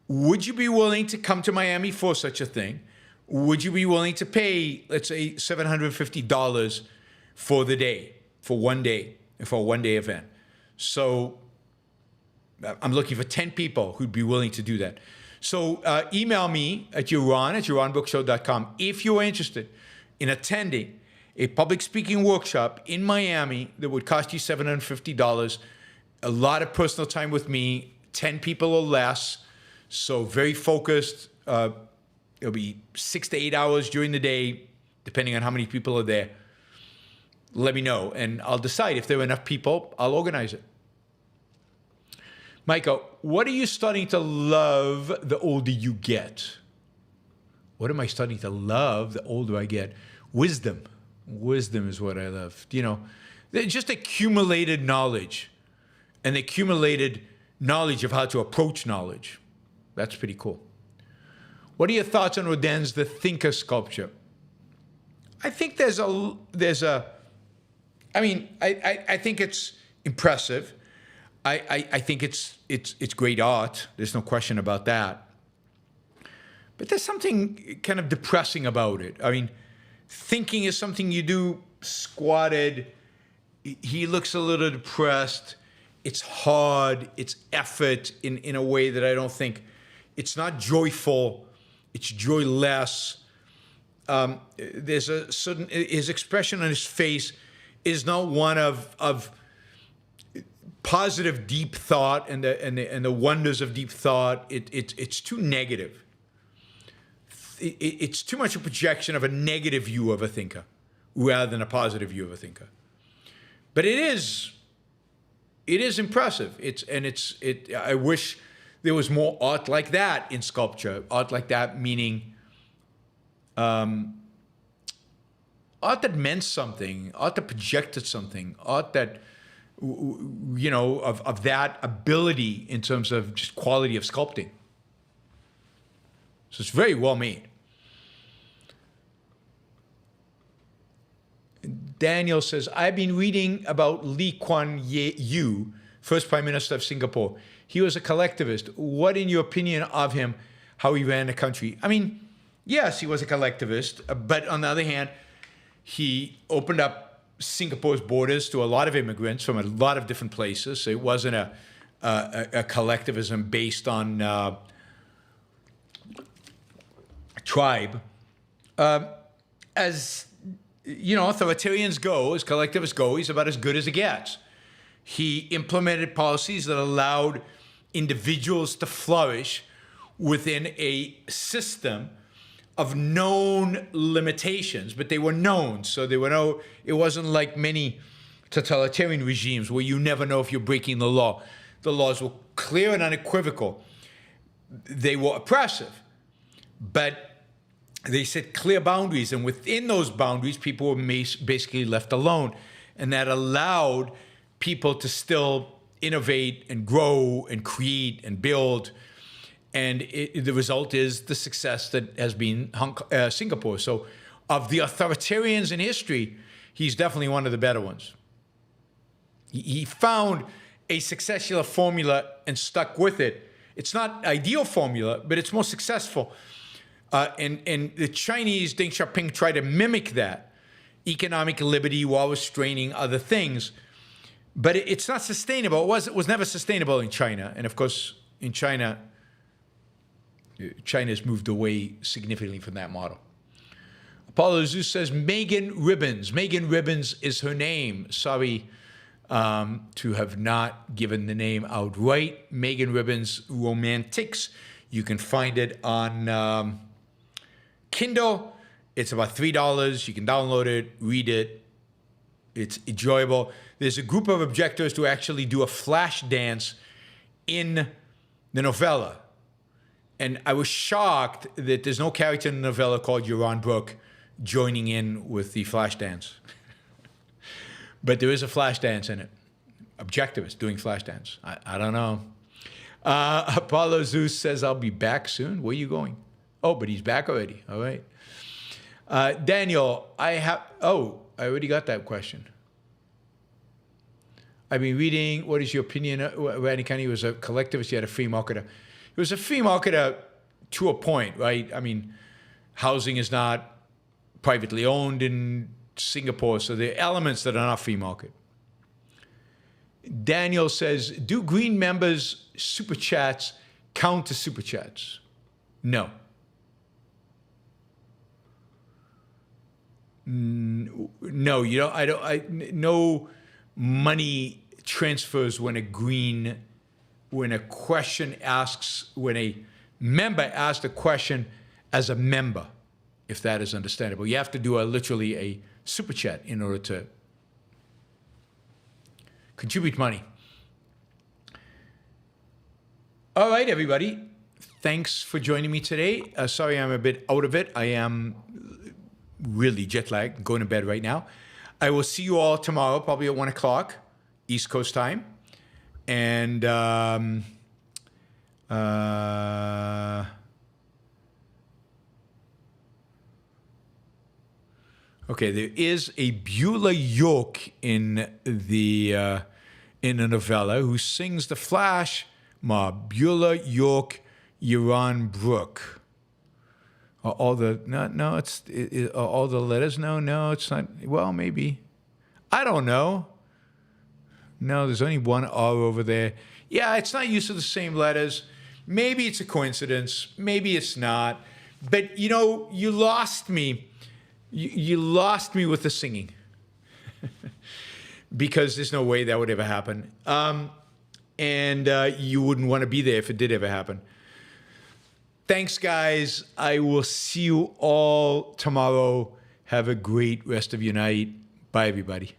Would you be willing to come to Miami for such a thing? Would you be willing to pay, let's say, $750 for the day, for a one-day event? So I'm looking for 10 people who'd be willing to do that. So email me at yaron@yaronbrookshow.com if you're interested in attending a public speaking workshop in Miami that would cost you $750, a lot of personal time with me, 10 people or less, so very focused. It'll be 6 to 8 hours during the day, depending on how many people are there. Let me know, and I'll decide if there are enough people, I'll organize it. Michael, what are you starting to love the older you get? What am I starting to love the older I get? Wisdom. Wisdom is what I love. You know, just accumulated knowledge, and accumulated knowledge of how to approach knowledge. That's pretty cool. What are your thoughts on Rodin's The Thinker sculpture? I think I think it's impressive. I think it's great art. There's no question about that. But there's something kind of depressing about it. I mean, thinking is something you do squatted. He looks a little depressed. It's hard. It's effort in a way that I don't think. It's not joyful. It's joyless. There's a certain, his expression on his face is not one of positive deep thought and the wonders of deep thought. It's too negative. It's too much a projection of a negative view of a thinker rather than a positive view of a thinker. But it is impressive. I wish there was more art like that in sculpture. Art like that meaning art that meant something, art that projected something, art that, you know, of that ability in terms of just quality of sculpting. So it's very well made. Daniel says, I've been reading about Lee Kuan Yew, first Prime Minister of Singapore. He was a collectivist. What, in your opinion of him, how he ran the country? I mean, yes, he was a collectivist, but on the other hand, he opened up Singapore's borders to a lot of immigrants from a lot of different places. So it wasn't a collectivism based on tribe. As you know, authoritarians go, as collectivists go, he's about as good as it gets. He implemented policies that allowed individuals to flourish within a system of known limitations, but they were known. So it wasn't like many totalitarian regimes where you never know if you're breaking the law. The laws were clear and unequivocal. They were oppressive, but they set clear boundaries, and within those boundaries, people were basically left alone. And that allowed people to still innovate and grow and create and build. And the result is the success that has been Singapore. So of the authoritarians in history, he's definitely one of the better ones. He found a successful formula and stuck with it. It's not ideal formula, but it's more successful. And the Chinese, Deng Xiaoping, tried to mimic that. Economic liberty while restraining other things. But it's not sustainable. It was never sustainable in China. And of course, in China has moved away significantly from that model. Apollo Zeus says, Meghann Ribbens. Meghann Ribbens is her name. Sorry to have not given the name outright. Meghann Ribbens un-ROM-Antics. You can find it on Kindle. It's about $3. You can download it, read it. It's enjoyable. There's a group of objectors who actually do a flash dance in the novella. And I was shocked that there's no character in the novella called Yaron Brook joining in with the flash dance. But there is a flash dance in it. Objectivist doing flash dance. I don't know. Apollo Zeus says, I'll be back soon. Where are you going? Oh, but he's back already. All right. Daniel, I already got that question. I've been reading, what is your opinion? Randy Kendi was a collectivist, he had a free marketer. He was a free marketer to a point, right? I mean, housing is not privately owned in Singapore, so there are elements that are not free market. Daniel says, do Green members' super chats count as super chats? No. No, you don't. No money transfers when a member asks a question as a member, if that is understandable. You have to do literally a super chat in order to contribute money. All right, everybody. Thanks for joining me today. Sorry I'm a bit out of it. I am really jet lagged, going to bed right now. I will see you all tomorrow, probably at 1 o'clock, East Coast time. And okay, there is a Beulah York in the novella who sings the flash mob. Beulah York, Yaron Brook. All the all the letters. No, it's not. Well, maybe. I don't know. No, there's only one R over there. Yeah, it's not used to the same letters. Maybe it's a coincidence. Maybe it's not. But you lost me. You lost me with the singing. Because there's no way that would ever happen. And you wouldn't want to be there if it did ever happen. Thanks, guys. I will see you all tomorrow. Have a great rest of your night. Bye, everybody.